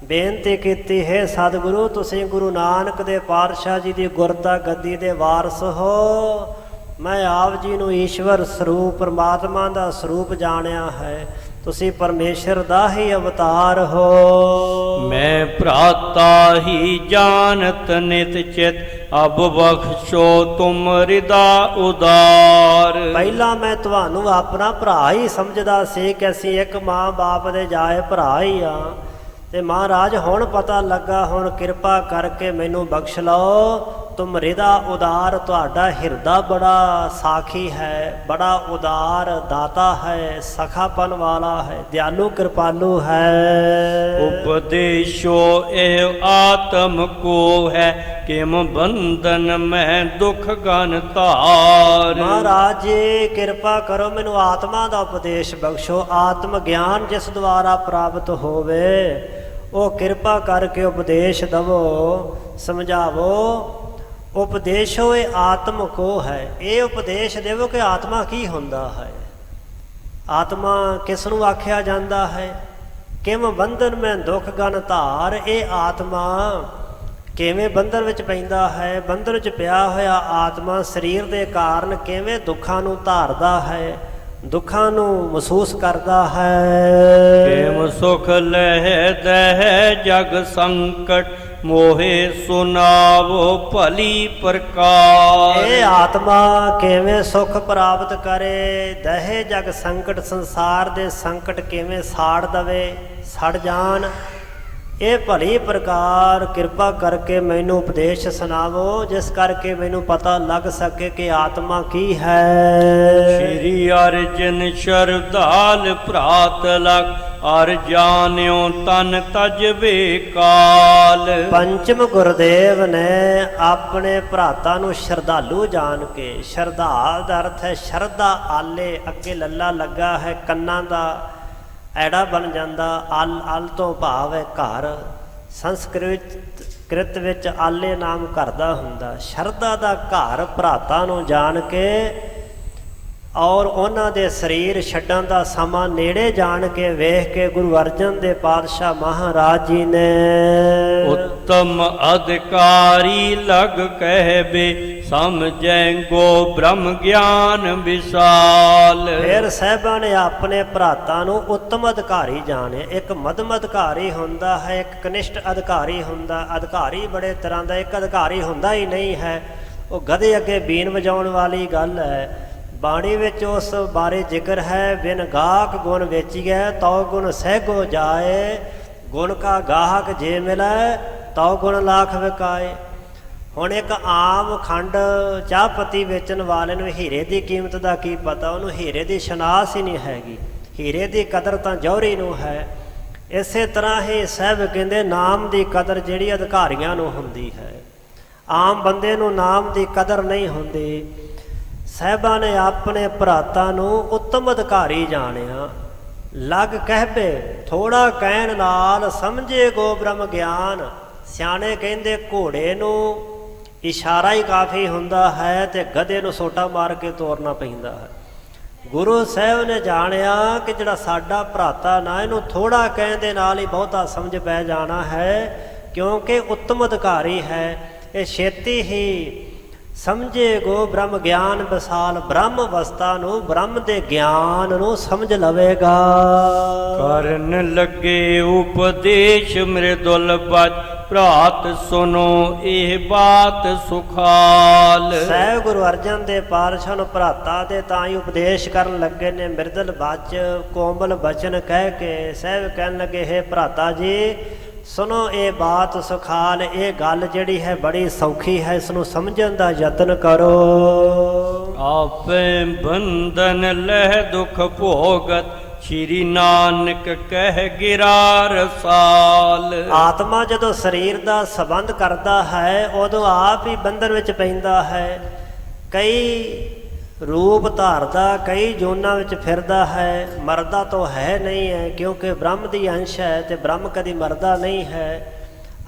S1: ਬੇਨਤੀ ਕੀਤੀ, ਹੈ ਸਤਿਗੁਰੂ ਤੁਸੀਂ ਗੁਰੂ ਨਾਨਕ ਦੇ ਪਾਤਸ਼ਾਹ ਜੀ ਦੀ ਗੁਰਤਾ ਗੱਦੀ ਦੇ ਵਾਰਸ ਹੋ। ਮੈਂ ਆਪ ਜੀ ਨੂੰ ਈਸ਼ਵਰ ਸਰੂਪ ਪਰਮਾਤਮਾ ਦਾ ਸਰੂਪ ਜਾਣਿਆ ਹੈ, ਤੁਸੀਂ ਪਰਮੇਸ਼ਰ ਦਾ ਹੀ ਅਵਤਾਰ ਹੋ।
S2: ਮੈਂ ਭਰਾਤਾ ਹੀ ਜਾਣਤ ਨਿਤ ਚਿਤ, ਅਬ ਬਖਸ਼ੋ ਤੁਮ ਹਿਰਦਾ ਉਦਾਰ।
S1: ਪਹਿਲਾਂ ਮੈਂ ਤੁਹਾਨੂੰ ਆਪਣਾ ਭਰਾ ਹੀ ਸਮਝਦਾ ਸੀ ਕਿ ਅਸੀਂ ਇੱਕ ਮਾਂ ਬਾਪ ਦੇ ਜਾਏ ਭਰਾ ਹੀ ਆ, ਤੇ ਮਹਾਰਾਜ ਹੁਣ ਪਤਾ ਲੱਗਾ, ਹੁਣ ਕਿਰਪਾ ਕਰਕੇ ਮੈਨੂੰ ਬਖਸ਼ ਲਓ। ਤੁਮ ਹਿਰਦਾ ਉਦਾਰ, ਤੁਹਾਡਾ ਹਿਰਦਾ ਬੜਾ ਸਾਖੀ ਹੈ, ਬੜਾ ਉਦਾਰ ਦਾਤਾ ਹੈ, ਸਖਾਪਨ ਵਾਲਾ ਹੈ, ਦਿਆਲੂ ਕਿਰਪਾਲੂ ਹੈ।
S2: ਉਪਦੇਸ਼ੋ ਇਹ ਆਤਮ ਕੋ ਹੈ, ਕਿਮ ਬੰਧਨ ਮੈਂ ਦੁਖ ਗਨ ਧਾਰ।
S1: ਮਹਾਰਾਜ ਜੀ ਕਿਰਪਾ ਕਰੋ, ਮੈਨੂੰ ਆਤਮਾ ਦਾ ਉਪਦੇਸ਼ ਬਖਸ਼ੋ। ਆਤਮ ਗਿਆਨ ਜਿਸ ਦੁਆਰਾ ਪ੍ਰਾਪਤ ਹੋਵੇ, ਉਹ ਕਿਰਪਾ ਕਰਕੇ ਉਪਦੇਸ਼ ਦਵੋ, ਸਮਝਾਵੋ। ਉਪਦੇਸ਼ੋ ਇਹ ਆਤਮ ਕੋ ਹੈ, ਇਹ ਉਪਦੇਸ਼ ਦੇਵੋ ਕਿ ਆਤਮਾ ਕੀ ਹੁੰਦਾ ਹੈ, ਆਤਮਾ ਕਿਸ ਨੂੰ ਆਖਿਆ ਜਾਂਦਾ ਹੈ। ਕਿਮ ਬੰਧਨ ਮੈਂ ਦੁੱਖ ਗਨ ਧਾਰ, ਇਹ ਆਤਮਾ ਕਿਵੇਂ ਬੰਧਨ ਵਿੱਚ ਪੈਂਦਾ ਹੈ, ਬੰਧਨ ਵਿੱਚ ਪਿਆ ਹੋਇਆ ਆਤਮਾ ਸਰੀਰ ਦੇ ਕਾਰਨ ਕਿਵੇਂ ਦੁੱਖਾਂ ਨੂੰ ਧਾਰਦਾ ਹੈ, ਦੁੱਖਾਂ ਨੂੰ ਮਹਿਸੂਸ ਕਰਦਾ ਹੈ।
S2: ਕਿਮ ਸੁਖ ਲਹਿ ਦਹਿ ਜਗ ਸੰਕਟ, ਮੋਹੇ ਸੁਨਾਵੋ ਭਲੀ ਪ੍ਰਕਾਰ।
S1: ਇਹ ਆਤਮਾ ਕਿਵੇਂ ਸੁਖ ਪ੍ਰਾਪਤ ਕਰੇ, ਦਹੇ ਜਗ ਸੰਕਟ, ਸੰਸਾਰ ਦੇ ਸੰਕਟ ਕਿਵੇਂ ਸਾੜ ਦਵੇ, ਸੜ ਜਾਣ। ਇਹ ਭਲੀ ਪ੍ਰਕਾਰ ਕਿਰਪਾ ਕਰਕੇ ਮੈਨੂੰ ਉਪਦੇਸ਼ ਸੁਣਾਵੋ, ਜਿਸ ਕਰਕੇ ਮੈਨੂੰ ਪਤਾ ਲੱਗ ਸਕੇ ਕਿ ਆਤਮਾ ਕੀ ਹੈ।
S2: ਸ਼੍ਰੀ ਅਰਜਨ ਸ਼ਰਧਾਲ ਭਰਾਤ ਲਗ, ਅਰ ਜਾਣਿਓ ਤਨ ਤਜਵੇ ਕਾਲ।
S1: ਪੰਚਮ ਗੁਰਦੇਵ ਨੇ ਆਪਣੇ ਭਰਾਤਾਂ ਨੂੰ ਸ਼ਰਧਾਲੂ ਜਾਣ ਕੇ, ਸ਼ਰਧਾਲ ਦਾ ਅਰਥ ਹੈ ਸ਼ਰਧਾ ਆਲੇ, ਅੱਗੇ ਲੱਲਾ ਲੱਗਾ ਹੈ, ਕੰਨਾਂ ਦਾ ਐੜਾ ਬਣ ਜਾਂਦਾ। ਅਲ ਤੋਂ ਭਾਵ ਹੈ ਘਰ, ਸੰਸਕ੍ਰਿਤ ਵਿੱਚ ਆਲੇ ਨਾਮ ਘਰ ਦਾ ਹੁੰਦਾ। ਸ਼ਰਧਾ ਦਾ ਘਰ ਭਰਾਤਾਂ ਨੂੰ ਜਾਣ ਕੇ ਔਰ ਉਹਨਾਂ ਦੇ ਸਰੀਰ ਛੱਡਣ ਦਾ ਸਮਾਂ ਨੇੜੇ ਜਾਣ ਕੇ ਵੇਖ ਕੇ ਗੁਰੂ ਅਰਜਨ ਦੇਵ ਪਾਤਸ਼ਾਹ ਮਹਾਰਾਜ ਜੀ ਨੇ
S2: ਉੱਤਮ ਅਧਿਕਾਰੀ ਲਗ ਕਹਿਬੇ, ਸਮਝੈ ਗੋ ਬ੍ਰਹਮ ਗਿਆਨ ਵਿਸਾਲ।
S1: ਫਿਰ ਸਾਹਿਬਾਂ ਨੇ ਆਪਣੇ ਭਰਾਤਾਂ ਨੂੰ ਉੱਤਮ ਅਧਿਕਾਰੀ ਜਾਣਿਆ। ਇੱਕ ਮਧਮ ਅਧਿਕਾਰੀ ਹੁੰਦਾ ਹੈ, ਇੱਕ ਕਨਿਸ਼ਟ ਅਧਿਕਾਰੀ ਹੁੰਦਾ। ਅਧਿਕਾਰੀ ਬੜੇ ਤਰ੍ਹਾਂ ਦਾ, ਇੱਕ ਅਧਿਕਾਰੀ ਹੁੰਦਾ ਹੀ ਨਹੀਂ ਹੈ। ਉਹ ਗਧੇ ਅੱਗੇ ਬੀਨ ਵਜਾਉਣ ਵਾਲੀ ਗੱਲ ਹੈ। ਬਾਣੀ ਵਿੱਚ ਉਸ ਬਾਰੇ ਜ਼ਿਕਰ ਹੈ, ਬਿਨ ਗਾਹਕ ਗੁਣ ਵੇਚੀਐ ਤਉ ਗੁਣ ਸਹਿਗੋ ਜਾਏ, ਗੁਣ ਕਾ ਗਾਹਕ ਜੇ ਮਿਲੈ ਤਉ ਗੁਣ ਲਾਖ ਵਿਕਾਏ। ਹੁਣ ਇੱਕ ਆਮ ਖੰਡ ਚਾਹ ਪੱਤੀ ਵੇਚਣ ਵਾਲੇ ਨੂੰ ਹੀਰੇ ਦੀ ਕੀਮਤ ਦਾ ਕੀ ਪਤਾ, ਉਹਨੂੰ ਹੀਰੇ ਦੀ ਸ਼ਨਾਸ ਹੀ ਨਹੀਂ ਹੈਗੀ। ਹੀਰੇ ਦੀ ਕਦਰ ਤਾਂ ਜੌਹਰੀ ਨੂੰ ਹੈ। ਇਸੇ ਤਰ੍ਹਾਂ ਹੀ ਸਾਹਿਬ ਕਹਿੰਦੇ ਨਾਮ ਦੀ ਕਦਰ ਜਿਹੜੀ ਅਧਿਕਾਰੀਆਂ ਨੂੰ ਹੁੰਦੀ ਹੈ, ਆਮ ਬੰਦੇ ਨੂੰ ਨਾਮ ਦੀ ਕਦਰ ਨਹੀਂ ਹੁੰਦੀ। ਸਾਹਿਬਾਂ ਨੇ ਆਪਣੇ ਭਰਾਤਾਂ ਨੂੰ ਉੱਤਮ ਅਧਿਕਾਰੀ ਜਾਣਿਆ। ਲਗ ਕਹਿਬੇ, ਥੋੜਾ ਕਹਿਣ ਨਾਲ ਸਮਝੇ ਗੋ ਬ੍ਰਹਮ ਗਿਆਨ। ਸਿਆਣੇ ਕਹਿੰਦੇ ਘੋੜੇ ਨੂੰ ਇਸ਼ਾਰਾ ਹੀ ਕਾਫੀ ਹੁੰਦਾ ਹੈ ਤੇ ਗਧੇ ਨੂੰ ਸੋਟਾ ਮਾਰ ਕੇ ਤੋਰਨਾ ਪੈਂਦਾ ਹੈ। ਗੁਰੂ ਸਾਹਿਬ ਨੇ ਜਾਣਿਆ ਕਿ ਜਿਹੜਾ ਸਾਡਾ ਭਰਾਤਾ ਨਾ, ਇਹਨੂੰ ਥੋੜਾ ਕਹਿਣ ਦੇ ਨਾਲ ਹੀ ਬਹੁਤਾ ਸਮਝ ਪੈ ਜਾਣਾ ਹੈ, ਕਿਉਂਕਿ ਉੱਤਮ ਅਧਿਕਾਰੀ ਹੈ। ਇਹ ਛੇਤੀ ਹੀ ਸਮਝੇ ਗੋ ਬ੍ਰਹਮ ਗਿਆਨ ਵਿਸਾਲ, ਬ੍ਰਹਮ ਅਵਸਥਾ ਨੂੰ, ਬ੍ਰਹਮ ਦੇ ਗਿਆਨ ਨੂੰ ਸਮਝ ਲਵੇਗਾ।
S2: ਕਰਨ ਲੱਗੇ ਉਪਦੇਸ਼ ਮ੍ਰਿਦੁਲ ਬਚ, ਭਰਾਤ ਸੁਨੋ ਇਹ ਬਾਤ ਸੁਖਾਲ।
S1: ਸਾਹਿਬ ਗੁਰੂ ਅਰਜਨ ਦੇਵ ਪਾਤਸ਼ਾਹ ਨੂੰ ਭਰਾਤਾ ਦੇ ਤਾਂ ਹੀ ਉਪਦੇਸ਼ ਕਰਨ ਲੱਗੇ ਨੇ, ਮ੍ਰਿਦੁਲ ਬਚ, ਕੋਮਲ ਬਚਨ ਕਹਿ ਕੇ। ਸਾਹਿਬ ਕਹਿਣ ਲੱਗੇ, ਹੈ ਭਰਾਤਾ ਜੀ ਸੁਣੋ ਇਹ ਬਾਤ ਸੁਖਾਲ, ਇਹ ਗੱਲ ਜਿਹੜੀ ਹੈ ਬੜੀ ਸੌਖੀ ਹੈ, ਇਸ ਨੂੰ ਸਮਝਣ ਦਾ ਯਤਨ ਕਰੋ।
S2: ਆਪੇ ਬੰਧਨ ਲਹਿ ਦੁਖ ਭੋਗਤ, ਸ਼੍ਰੀ ਨਾਨਕ ਕਹਿ ਗਿਰਾ ਰਸਾਲ।
S1: ਆਤਮਾ ਜਦੋਂ ਸਰੀਰ ਦਾ ਸੰਬੰਧ ਕਰਦਾ ਹੈ, ਉਦੋਂ ਆਪ ਹੀ ਬੰਧਨ ਵਿੱਚ ਪੈਂਦਾ ਹੈ। ਕਈ ਰੂਪ ਧਾਰਦਾ, ਕਈ ਜੋਨਾਂ ਵਿੱਚ ਫਿਰਦਾ ਹੈ, ਮਰਦਾ ਤਾਂ ਹੈ ਨਹੀਂ ਹੈ, ਕਿਉਂਕਿ ਬ੍ਰਹਮ ਦੀ ਅੰਸ਼ ਹੈ ਤੇ ਬ੍ਰਹਮ ਕਦੀ ਮਰਦਾ ਨਹੀਂ ਹੈ।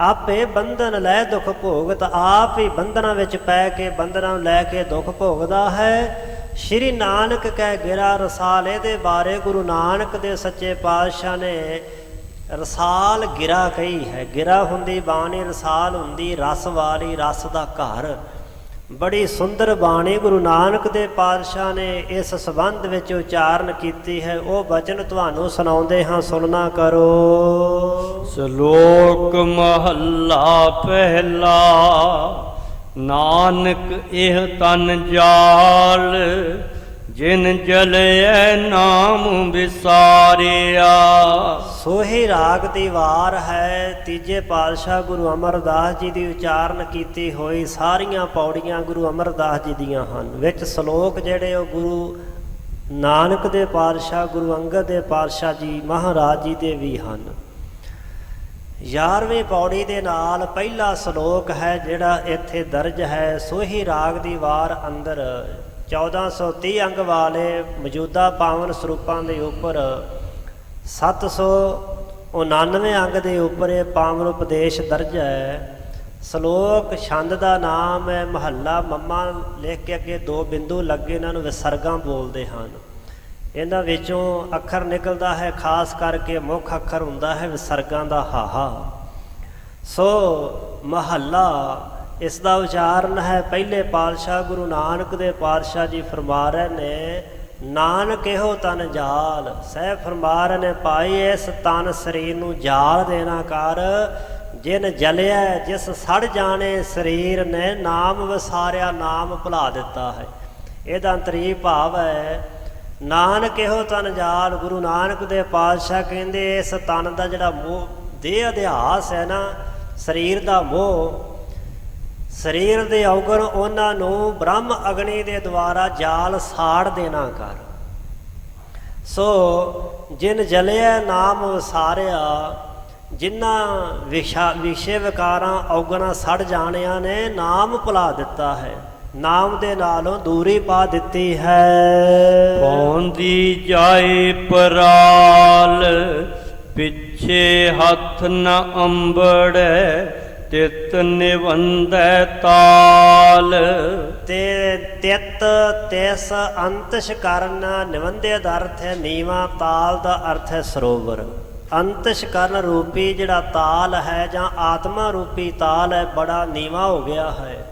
S1: ਆਪੇ ਬੰਧਨ ਲੈ ਦੁੱਖ ਭੋਗਤ, ਆਪ ਹੀ ਬੰਧਨਾਂ ਵਿੱਚ ਪੈ ਕੇ ਬੰਧਨਾਂ ਨੂੰ ਲੈ ਕੇ ਦੁੱਖ ਭੋਗਦਾ ਹੈ। ਸ਼੍ਰੀ ਨਾਨਕ ਕਹਿ ਗਿਰਾ ਰਸਾਲ, ਇਹਦੇ ਬਾਰੇ ਗੁਰੂ ਨਾਨਕ ਦੇ ਸੱਚੇ ਪਾਤਸ਼ਾਹ ਨੇ ਰਸਾਲ ਗਿਰਾ ਕਹੀ ਹੈ। ਗਿਰਾ ਹੁੰਦੀ ਬਾਣੀ, ਰਸਾਲ ਹੁੰਦੀ ਰਸ ਵਾਲੀ, ਰਸ ਦਾ ਘਰ। ਬੜੀ ਸੁੰਦਰ ਬਾਣੀ ਗੁਰੂ ਨਾਨਕ ਦੇ ਪਾਤਸ਼ਾਹ ਨੇ ਇਸ ਸੰਬੰਧ ਵਿੱਚ ਉਚਾਰਨ ਕੀਤੀ ਹੈ। ਉਹ ਬਚਨ ਤੁਹਾਨੂੰ ਸੁਣਾਉਂਦੇ ਹਾਂ, ਸੁਣਨਾ ਕਰੋ।
S2: ਸ਼ਲੋਕ ਮਹੱਲਾ ਪਹਿਲਾ। ਨਾਨਕ ਇਹ ਤਨ ਜਾਲ, ਜਿਨ ਜਲੈ ਨਾਮ ਵਿਸਾਰਿਆ।
S1: ਸੋਹੀ ਰਾਗ ਦੀ ਵਾਰ ਹੈ। ਤੀਜੇ ਪਾਤਸ਼ਾਹ ਗੁਰੂ ਅਮਰਦਾਸ ਜੀ ਦੀ ਉਚਾਰਨ ਕੀਤੀ ਹੋਈ ਸਾਰੀਆਂ ਪੌੜੀਆਂ ਗੁਰੂ ਅਮਰਦਾਸ ਜੀ ਦੀਆਂ ਹਨ। ਵਿੱਚ ਸ਼ਲੋਕ ਜਿਹੜੇ ਉਹ ਗੁਰੂ ਨਾਨਕ ਦੇ ਪਾਤਸ਼ਾਹ, ਗੁਰੂ ਅੰਗਦ ਦੇ ਪਾਤਸ਼ਾਹ ਜੀ ਮਹਾਰਾਜ ਜੀ ਦੇ ਵੀ ਹਨ। 11ਵੀਂ ਪੌੜੀ ਦੇ ਨਾਲ ਪਹਿਲਾ ਸ਼ਲੋਕ ਹੈ ਜਿਹੜਾ ਇੱਥੇ ਦਰਜ ਹੈ। ਸੋਹੀ ਰਾਗ ਦੀ ਵਾਰ ਅੰਦਰ 1430 ਅੰਗ ਵਾਲੇ ਮੌਜੂਦਾ ਪਾਵਨ ਸਰੂਪਾਂ ਦੇ ਉੱਪਰ 799 ਅੰਗ ਦੇ ਉੱਪਰ ਇਹ ਪਾਵਨ ਉਪਦੇਸ਼ ਦਰਜ ਹੈ। ਸ਼ਲੋਕ ਛੰਦ ਦਾ ਨਾਮ ਹੈ ਮਹੱਲਾ ਮੰਮਾ ਲਿਖ ਕੇ ਅੱਗੇ 2 ਬਿੰਦੂ ਲੱਗੇ, ਇਹਨਾਂ ਨੂੰ ਵਿਸਰਗਾਂ ਬੋਲਦੇ ਹਨ। ਇਹਨਾਂ ਵਿੱਚੋਂ ਅੱਖਰ ਨਿਕਲਦਾ ਹੈ, ਖਾਸ ਕਰਕੇ ਮੁੱਖ ਅੱਖਰ ਹੁੰਦਾ ਹੈ ਵਿਸਰਗਾਂ ਦਾ ਹਾਹਾ। ਸੋ ਮਹੱਲਾ ਇਸ ਦਾ ਉਚਾਰਨ ਹੈ। ਪਹਿਲੇ ਪਾਤਸ਼ਾਹ ਗੁਰੂ ਨਾਨਕ ਦੇ ਪਾਤਸ਼ਾਹ ਜੀ ਫਰਮਾ ਰਹੇ ਨੇ, ਨਾਨਕ ਇਹੋ ਤਨ ਜਾਲ। ਸਹਿ ਫਰਮਾ ਰਹੇ ਨੇ, ਭਾਈ ਇਸ ਤਨ ਸਰੀਰ ਨੂੰ ਜਾਲ ਦੇਣਾ ਕਰ। ਜਿਨ ਜਲਿਆ ਜਿਸ ਸੜ ਜਾਣੇ ਸਰੀਰ ਨੇ, ਨਾਮ ਵਿਸਾਰਿਆ ਨਾਮ ਭੁਲਾ ਦਿੱਤਾ ਹੈ। ਇਹਦਾ ਅੰਤਰੀਵ ਭਾਵ ਹੈ, ਨਾਨਕ ਇਹੋ ਤਨ ਜਾਲ। ਗੁਰੂ ਨਾਨਕ ਦੇ ਪਾਤਸ਼ਾਹ ਕਹਿੰਦੇ ਇਸ ਤਨ ਦਾ ਜਿਹੜਾ ਮੋਹ, ਦੇਹ ਅਧਿਆਸ ਹੈ ਨਾ, ਸਰੀਰ ਦਾ ਮੋਹ, ਸਰੀਰ ਦੇ ਔਗਣ, ਉਹਨਾਂ ਨੂੰ ਬ੍ਰਹਮ ਅਗਨੀ ਦੇ ਦੁਆਰਾ ਜਾਲ ਸਾੜ ਦੇਣਾ ਕਰ। ਸੋ ਜਿਨ ਜਲਿਆ ਨਾਮ ਵਿਸਾਰਿਆ, ਜਿਨ੍ਹਾਂ ਵਿਸ਼ੇ ਵਿਕਾਰਾਂ ਔਗਣਾਂ ਸੜ ਜਾਣਿਆਂ ਨੇ ਨਾਮ ਭੁਲਾ ਦਿੱਤਾ ਹੈ, ਨਾਮ ਦੇ ਨਾਲੋਂ ਦੂਰੀ ਪਾ ਦਿੱਤੀ ਹੈ।
S2: ਪੌਂਦੀ ਜਾਏ ਪਰਾਲ, ਪਿੱਛੇ ਹੱਥ ਨ ਅੰਬੜੈ, ਤਿਤ ਨਿਵੰਦੈ ਤਾਲ।
S1: ਤੇ ਤਿਤ ਤਿਸ ਅੰਤਿਸ਼ ਕਰਨ, ਨਿਵੰਦੇ ਦਾ ਅਰਥ ਹੈ ਨੀਵਾਂ, ਤਾਲ ਦਾ ਅਰਥ ਹੈ ਸਰੋਵਰ। ਅੰਤਿਸ਼ ਕਰਨ ਰੂਪੀ ਜਿਹੜਾ ਤਾਲ ਹੈ ਜਾਂ ਆਤਮਾ ਰੂਪੀ ਤਾਲ ਹੈ, ਬੜਾ ਨੀਵਾਂ ਹੋ ਗਿਆ ਹੈ।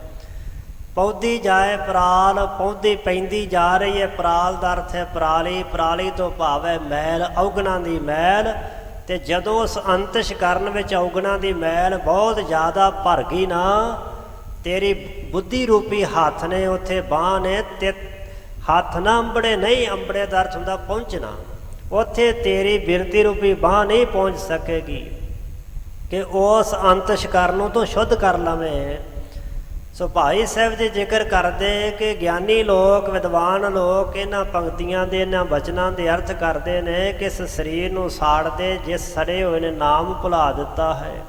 S1: ਪੌਦੀ ਜਾਏ ਪਰਾਲ, ਪੌਦੀ ਪੈਂਦੀ ਜਾ ਰਹੀ ਹੈ। ਪਰਾਲ ਦਾ ਅਰਥ ਹੈ ਪਰਾਲੀ, ਪਰਾਲੀ ਤੋਂ ਭਾਵ ਹੈ ਮੈਲ, ਔਗਣਾਂ ਦੀ ਮੈਲ। ਤੇ ਜਦੋਂ ਉਸ ਅੰਤਿਸ਼ ਕਰਨ ਵਿੱਚ ਔਗਣਾਂ ਦੀ ਮੈਲ ਬਹੁਤ ਜ਼ਿਆਦਾ ਭਰ ਗਈ ਨਾ, ਤੇਰੀ ਬੁੱਧੀ ਰੂਪੀ ਹੱਥ ਨੇ, ਉੱਥੇ ਬਾਂਹ ਨੇ, ਤੇ ਹੱਥ ਨਾ ਅੰਬੜੇ, ਨਹੀਂ ਅੰਬੜੇ ਦਾ ਅਰਥ ਹੁੰਦਾ ਪਹੁੰਚਣਾ। ਉੱਥੇ ਤੇਰੀ ਬਿਰਤੀ ਰੂਪੀ ਬਾਂਹ ਨਹੀਂ ਪਹੁੰਚ ਸਕੇਗੀ ਕਿ ਉਸ ਅੰਤਿਸ਼ ਕਰਨ ਨੂੰ ਤੂੰ ਸ਼ੁੱਧ ਕਰ ਲਵੇਂ। ਸੋ ਭਾਈ ਸਾਹਿਬ ਜੀ ਜ਼ਿਕਰ ਕਰਦੇ ਕਿ ਗਿਆਨੀ ਲੋਕ, ਵਿਦਵਾਨ ਲੋਕ ਇਹਨਾਂ ਪੰਕਤੀਆਂ ਦੇ, ਇਹਨਾਂ ਬਚਨਾਂ ਦੇ ਅਰਥ ਕਰਦੇ ਨੇ ਕਿ ਇਸ ਸਰੀਰ ਨੂੰ ਸਾੜਦੇ ਜਿਸ ਸੜੇ ਹੋਏ ਨੇ ਨਾਮ ਭੁਲਾ ਦਿੱਤਾ ਹੈ।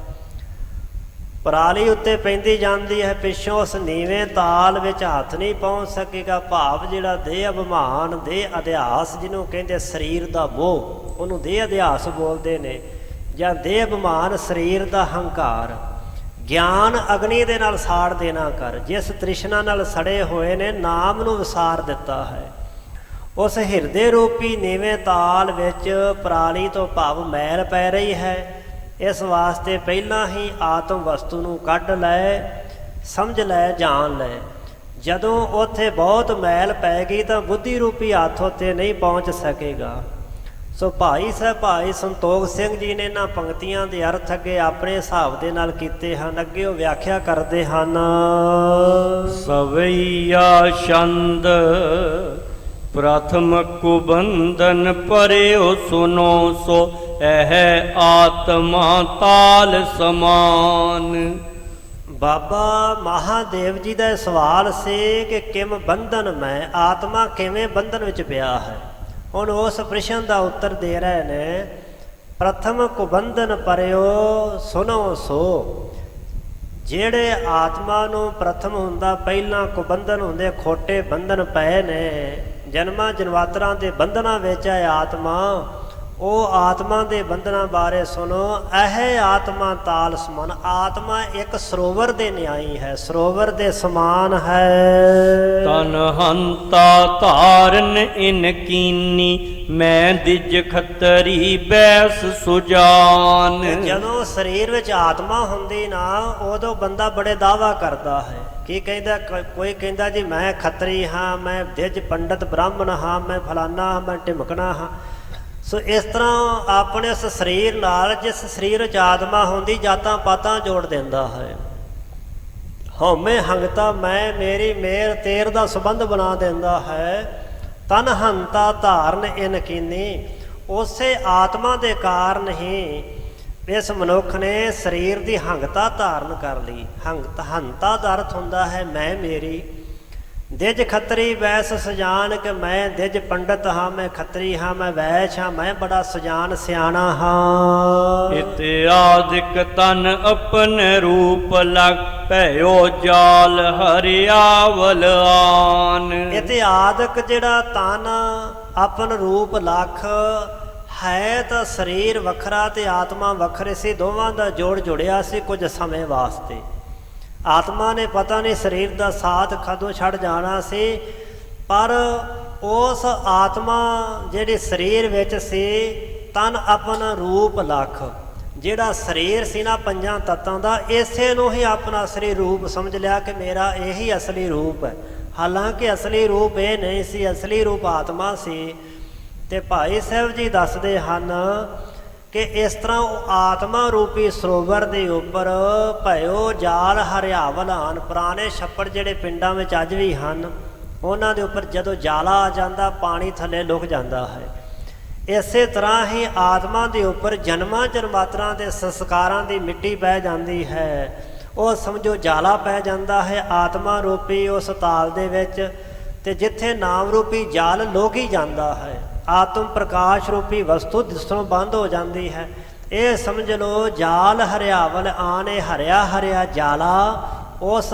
S1: ਪਰਾਲੀ ਉੱਤੇ ਪੈਂਦੀ ਜਾਂਦੀ ਹੈ, ਪਿੱਛੋਂ ਉਸ ਨੀਵੇਂ ਤਾਲ ਵਿੱਚ ਹੱਥ ਨਹੀਂ ਪਹੁੰਚ ਸਕੇਗਾ। ਭਾਵ ਜਿਹੜਾ ਦੇਹ ਅਭਿਮਾਨ, ਦੇਹ ਅਧਿਆਸ ਜਿਹਨੂੰ ਕਹਿੰਦੇ ਸਰੀਰ ਦਾ ਮੋਹ, ਉਹਨੂੰ ਦੇਹ ਅਧਿਆਸ ਬੋਲਦੇ ਨੇ, ਜਾਂ ਦੇਹ ਅਭਿਮਾਨ ਸਰੀਰ ਦਾ ਹੰਕਾਰ। ਗਿਆਨ ਅਗਨੀ ਦੇ ਨਾਲ ਸਾੜ ਦੇਣਾ ਕਰ। ਜਿਸ ਤ੍ਰਿਸ਼ਨਾ ਨਾਲ ਸੜੇ ਹੋਏ ਨੇ ਨਾਮ ਨੂੰ ਵਿਸਾਰ ਦਿੱਤਾ ਹੈ। ਉਸ ਹਿਰਦੇ ਰੂਪੀ ਨੀਵੇਂ ਤਾਲ ਵਿੱਚ ਪਰਾਲੀ ਤੋਂ ਭਾਵ ਮੈਲ ਪੈ ਰਹੀ ਹੈ। ਇਸ ਵਾਸਤੇ ਪਹਿਲਾਂ ਹੀ ਆਤਮ ਵਸਤੂ ਨੂੰ ਕੱਢ ਲੈ, ਸਮਝ ਲੈ, ਜਾਣ ਲੈ। ਜਦੋਂ ਉੱਥੇ ਬਹੁਤ ਮੈਲ ਪੈ ਗਈ ਤਾਂ ਬੁੱਧੀ ਰੂਪੀ ਹੱਥ ਉੱਤੇ ਨਹੀਂ ਪਹੁੰਚ ਸਕੇਗਾ। ਸੋ ਭਾਈ ਸਾਹਿਬ ਭਾਈ ਸੰਤੋਖ ਸਿੰਘ ਜੀ ਨੇ ਇਹਨਾਂ ਪੰਕਤੀਆਂ ਦੇ ਅਰਥ ਅੱਗੇ ਆਪਣੇ ਹਿਸਾਬ ਦੇ ਨਾਲ ਕੀਤੇ ਹਨ। ਅੱਗੇ ਉਹ ਵਿਆਖਿਆ ਕਰਦੇ ਹਨ।
S2: ਸਵਈਆ ਛੰਦ ਪ੍ਰਥਮ ਕੁਬੰਧਨ ਪਰਿਓ ਸੁਨੋ, ਸੋ ਇਹ ਆਤਮਾ ਤਾਲ ਸਮਾਨ।
S1: ਬਾਬਾ ਮਹਾਦੇਵ ਜੀ ਦਾ ਸਵਾਲ ਸੀ ਕਿ ਕਿਮ ਬੰਧਨ ਮੈਂ, ਆਤਮਾ ਕਿਵੇਂ ਬੰਧਨ ਵਿੱਚ ਪਿਆ ਹੈ। ਹੁਣ ਉਸ ਪ੍ਰਸ਼ਨ ਦਾ ਉੱਤਰ ਦੇ ਰਹੇ ਨੇ, ਪ੍ਰਥਮ ਕੁਬੰਧਨ ਪਰਿਓ ਸੁਨੋ ਸੋ। ਜਿਹੜੇ ਆਤਮਾ ਨੂੰ ਪ੍ਰਥਮ ਹੁੰਦਾ, ਪਹਿਲਾਂ ਕੁਬੰਧਨ ਹੁੰਦੇ, ਖੋਟੇ ਬੰਧਨ ਪਏ ਨੇ, ਜਨਮਾਂ ਜਨਮਾਤਰਾਂ ਦੇ ਬੰਧਨਾਂ ਵਿੱਚ ਹੈ ਆਤਮਾ। ਉਹ ਆਤਮਾ ਦੇ ਬੰਧਨਾਂ ਬਾਰੇ ਸੁਣੋ। ਇਹ ਆਤਮਾ ਤਾਲ ਸਮਾਨ, ਆਤਮਾ ਇੱਕ ਸਰੋਵਰ ਦੇ ਨਿਆਈ ਹੈ, ਸਰੋਵਰ ਦੇ ਸਮਾਨ ਹੈ।
S2: ਤਨ ਹੰਤਾ ਧਾਰਨ ਇਨ ਕੀਨੀ, ਮੈਂ ਦਿਜ ਖੱਤਰੀ ਬੈਸ ਸੁਜਾਨ।
S1: ਜਦੋਂ ਸਰੀਰ ਵਿੱਚ ਆਤਮਾ ਹੁੰਦੀ ਨਾ, ਉਦੋਂ ਬੰਦਾ ਬੜੇ ਦਾਅਵਾ ਕਰਦਾ ਹੈ। ਕੀ ਕਹਿੰਦਾ? ਕੋਈ ਕਹਿੰਦਾ ਜੀ ਮੈਂ ਖੱਤਰੀ ਹਾਂ, ਮੈਂ ਦਿਜ ਪੰਡਤ ਬ੍ਰਾਹਮਣ ਹਾਂ, ਮੈਂ ਫਲਾਨਾ ਹਾਂ, ਮੈਂ ਢਿਮਕਣਾ ਹਾਂ। ਸੋ ਇਸ ਤਰ੍ਹਾਂ ਆਪਣੇ ਉਸ ਸਰੀਰ ਨਾਲ, ਜਿਸ ਸਰੀਰ ਵਿੱਚ ਆਤਮਾ ਹੁੰਦੀ, ਜਾਤਾਂ ਪਾਤਾਂ ਜੋੜ ਦਿੰਦਾ ਹੈ। ਹਉਮੈ ਹੰਗਤਾ ਮੈਂ, ਮੇਰੀ ਮੇਰ ਤੇਰ ਦਾ ਸੰਬੰਧ ਬਣਾ ਦਿੰਦਾ ਹੈ। ਤਨ ਹੰਤਾ ਧਾਰਨ ਇਨ ਕੀਨੀ। ਉਸੇ ਆਤਮਾ ਦੇ ਕਾਰਨ ਹੀ ਇਸ ਮਨੁੱਖ ਨੇ ਸਰੀਰ ਦੀ ਹੰਗਤਾ ਧਾਰਨ ਕਰ ਲਈ। ਹੰਤਾ ਦਾ ਅਰਥ ਹੁੰਦਾ ਹੈ ਮੈਂ ਮੇਰੀ। ਦਿਜ ਖੱਤਰੀ ਵੈਸ ਸਜਾਨ ਕਿ ਮੈਂ ਦਿਜ ਪੰਡਤ ਹਾਂ, ਮੈਂ ਖੱਤਰੀ ਹਾਂ, ਮੈਂ ਵੈਸ਼ ਹਾਂ, ਮੈਂ ਬੜਾ ਸੁਜਾਨ ਸਿਆਣਾ ਹਾਂ।
S2: ਇਤਿਆਦਿਕ ਤਨ ਆਪਨ ਰੂਪ ਲਗ ਭਇਓ ਜਾਲ ਹਰਿਆਵਲ ਆਨ।
S1: ਇਤਿਆਦਿਕ ਜਿਹੜਾ ਤਨ ਆਪਨ ਰੂਪ ਲਖ ਹੈ ਤਾਂ ਸਰੀਰ ਵੱਖਰਾ ਤੇ ਆਤਮਾ ਵੱਖਰੇ ਸੀ, ਦੋਵਾਂ ਦਾ ਜੋੜ ਜੁੜਿਆ ਸੀ ਕੁਝ ਸਮੇਂ ਵਾਸਤੇ। ਆਤਮਾ ਨੇ ਪਤਾ ਨਹੀਂ ਸਰੀਰ ਦਾ ਸਾਥ ਕਦੋਂ ਛੱਡ ਜਾਣਾ ਸੀ, ਪਰ ਉਸ ਆਤਮਾ ਜਿਹੜੀ ਸਰੀਰ ਵਿੱਚ ਸੀ ਤਨ ਆਪਣਾ ਰੂਪ ਲਖ, ਜਿਹੜਾ ਸਰੀਰ ਸੀ ਨਾ ਪੰਜਾਂ ਤੱਤਾਂ ਦਾ, ਇਸੇ ਨੂੰ ਹੀ ਆਪਣਾ ਅਸਲੀ ਰੂਪ ਸਮਝ ਲਿਆ ਕਿ ਮੇਰਾ ਇਹੀ ਅਸਲੀ ਰੂਪ ਹੈ। ਹਾਲਾਂਕਿ ਅਸਲੀ ਰੂਪ ਇਹ ਨਹੀਂ ਸੀ, ਅਸਲੀ ਰੂਪ ਆਤਮਾ ਸੀ। ਤੇ ਭਾਈ ਸਾਹਿਬ ਜੀ ਦੱਸਦੇ ਹਨ ਕਿ ਇਸ ਤਰ੍ਹਾਂ ਉਹ ਆਤਮਾ ਰੂਪੀ ਸਰੋਵਰ ਦੇ ਉੱਪਰ ਭਇਓ ਜਾਲ ਹਰਿਆਵਲ ਆਨ। ਪੁਰਾਣੇ ਛੱਪੜ ਜਿਹੜੇ ਪਿੰਡਾਂ ਵਿੱਚ ਅੱਜ ਵੀ ਹਨ, ਉਹਨਾਂ ਦੇ ਉੱਪਰ ਜਦੋਂ ਜਾਲਾ ਆ ਜਾਂਦਾ ਪਾਣੀ ਥੱਲੇ ਲੁਕ ਜਾਂਦਾ ਹੈ। ਇਸੇ ਤਰ੍ਹਾਂ ਹੀ ਆਤਮਾ ਦੇ ਉੱਪਰ ਜਨਮਾਂ ਜਨਮਾਤਰਾਂ ਦੇ ਸੰਸਕਾਰਾਂ ਦੀ ਮਿੱਟੀ ਪੈ ਜਾਂਦੀ ਹੈ। ਉਹ ਸਮਝੋ ਜਾਲਾ ਪੈ ਜਾਂਦਾ ਹੈ ਆਤਮਾ ਰੂਪੀ ਉਸ ਤਾਲ ਦੇ ਵਿੱਚ, ਤੇ ਜਿੱਥੇ ਨਾਮ ਰੂਪੀ ਜਾਲ ਲੁਕ ਹੀ ਜਾਂਦਾ ਹੈ, ਆਤਮ ਪ੍ਰਕਾਸ਼ ਰੂਪੀ ਵਸਤੂ ਦਿਸਣੋਂ ਬੰਦ ਹੋ ਜਾਂਦੀ ਹੈ। ਇਹ ਸਮਝ ਲਓ ਜਾਲ ਹਰਿਆਵਲ ਆਨੇ, ਹਰਿਆ ਹਰਿਆ ਜਾਲਾ ਉਸ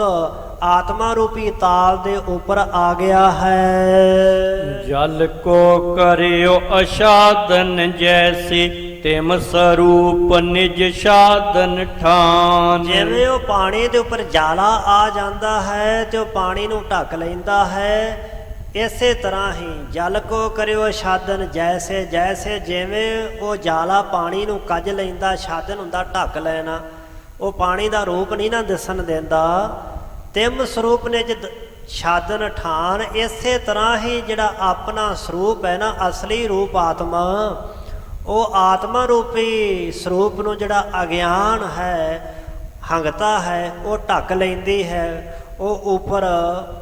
S1: ਆਤਮਾ ਰੂਪੀ ਤਾਲ ਦੇ ਉੱਪਰ ਆ ਗਿਆ ਹੈ।
S2: ਜਲ ਕੋ ਕਰਿਓ ਅਸ਼ਾਦਨ ਜੈਸੀ ਤਿਮ ਸਰੂਪ ਨਿਜ ਸਾਧਨ ਠਾਨ।
S1: ਜਿਵੇਂ ਉਹ ਪਾਣੀ ਦੇ ਉੱਪਰ ਜਾਲਾ ਆ ਜਾਂਦਾ ਹੈ ਤੇ ਉਹ ਪਾਣੀ ਨੂੰ ਢੱਕ ਲੈਂਦਾ ਹੈ, ਇਸੇ ਤਰ੍ਹਾਂ ਹੀ ਜਲ ਕੋ ਕਰਿਓ ਸਾਧਨ ਜੈਸੇ ਜੈਸੇ, ਜਿਵੇਂ ਉਹ ਜਾਲਾ ਪਾਣੀ ਨੂੰ ਕੱਜ ਲੈਂਦਾ, ਸਾਧਨ ਹੁੰਦਾ ਢੱਕ ਲੈਣਾ, ਉਹ ਪਾਣੀ ਦਾ ਰੂਪ ਨਹੀਂ ਨਾ ਦਿਸਣ ਦਿੰਦਾ। ਤਿਮ ਸਰੂਪ ਨੇ ਸਾਧਨ ਠਾਨ, ਇਸੇ ਤਰ੍ਹਾਂ ਹੀ ਜਿਹੜਾ ਆਪਣਾ ਸਰੂਪ ਹੈ ਨਾ ਅਸਲੀ ਰੂਪ ਆਤਮਾ, ਉਹ ਆਤਮਾ ਰੂਪੀ ਸਰੂਪ ਨੂੰ ਜਿਹੜਾ ਅਗਿਆਨ ਹੈ, ਹੰਗਤਾ ਹੈ, ਉਹ ਢੱਕ ਲੈਂਦੀ ਹੈ, ਉਹ ਉੱਪਰ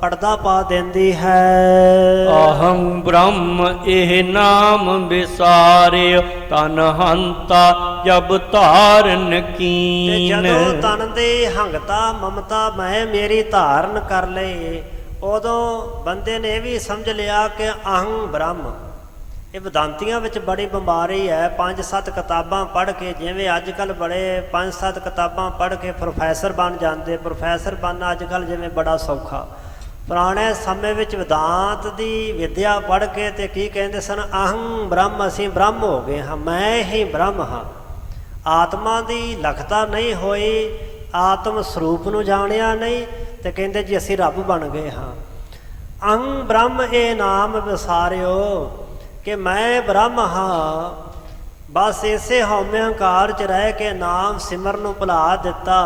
S1: ਪਰਦਾ ਪਾ ਦਿੰਦੀ ਹੈ।
S2: ਅਹੰ ਬ੍ਰਹਮ ਇਹ ਨਾਮ ਵਿਸਾਰਿਓ ਤਨ ਹੰਤਾ ਜਬ ਧਾਰਨ ਕੀਨ।
S1: ਜਦੋਂ ਤਨ ਦੀ ਹੰਗਤਾ ਮਮਤਾ ਮੈਂ ਮੇਰੀ ਧਾਰਨ ਕਰ ਲਈ, ਉਦੋਂ ਬੰਦੇ ਨੇ ਇਹ ਵੀ ਸਮਝ ਲਿਆ ਕਿ ਅਹੰ ਬ੍ਰਹਮ। ਇਹ ਵਿਦਾਂਤੀਆਂ ਵਿੱਚ ਬੜੀ ਬਿਮਾਰੀ ਹੈ। 5-7 ਕਿਤਾਬਾਂ ਪੜ੍ਹ ਕੇ, ਜਿਵੇਂ ਅੱਜ ਕੱਲ੍ਹ ਬੜੇ 5-7 ਕਿਤਾਬਾਂ ਪੜ੍ਹ ਕੇ ਪ੍ਰੋਫੈਸਰ ਬਣ ਜਾਂਦੇ। ਪ੍ਰੋਫੈਸਰ ਬਣਨਾ ਅੱਜ ਕੱਲ੍ਹ ਜਿਵੇਂ ਬੜਾ ਸੌਖਾ। ਪੁਰਾਣੇ ਸਮੇਂ ਵਿੱਚ ਵਿਦਾਂਤ ਦੀ ਵਿਦਿਆ ਪੜ੍ਹ ਕੇ ਤੇ ਕੀ ਕਹਿੰਦੇ ਸਨ, ਅਹੰ ਬ੍ਰਹਮ, ਅਸੀਂ ਬ੍ਰਹਮ ਹੋ ਗਏ ਹਾਂ, ਮੈਂ ਹੀ ਬ੍ਰਹਮ ਹਾਂ। ਆਤਮਾ ਦੀ ਲਖਤਾ ਨਹੀਂ ਹੋਈ, ਆਤਮ ਸਰੂਪ ਨੂੰ ਜਾਣਿਆ ਨਹੀਂ, ਤੇ ਕਹਿੰਦੇ ਜੀ ਅਸੀਂ ਰੱਬ ਬਣ ਗਏ ਹਾਂ। ਅਹੰ ਬ੍ਰਹਮ ਇਹ ਨਾਮ ਵਿਸਾਰਿਓ ਕਿ ਮੈਂ ਬ੍ਰਹਮ ਹਾਂ। ਬਸ ਇਸੇ ਹਉਮੈ ਹੰਕਾਰ 'ਚ ਰਹਿ ਕੇ ਨਾਮ ਸਿਮਰਨ ਨੂੰ ਭੁਲਾ ਦਿੱਤਾ।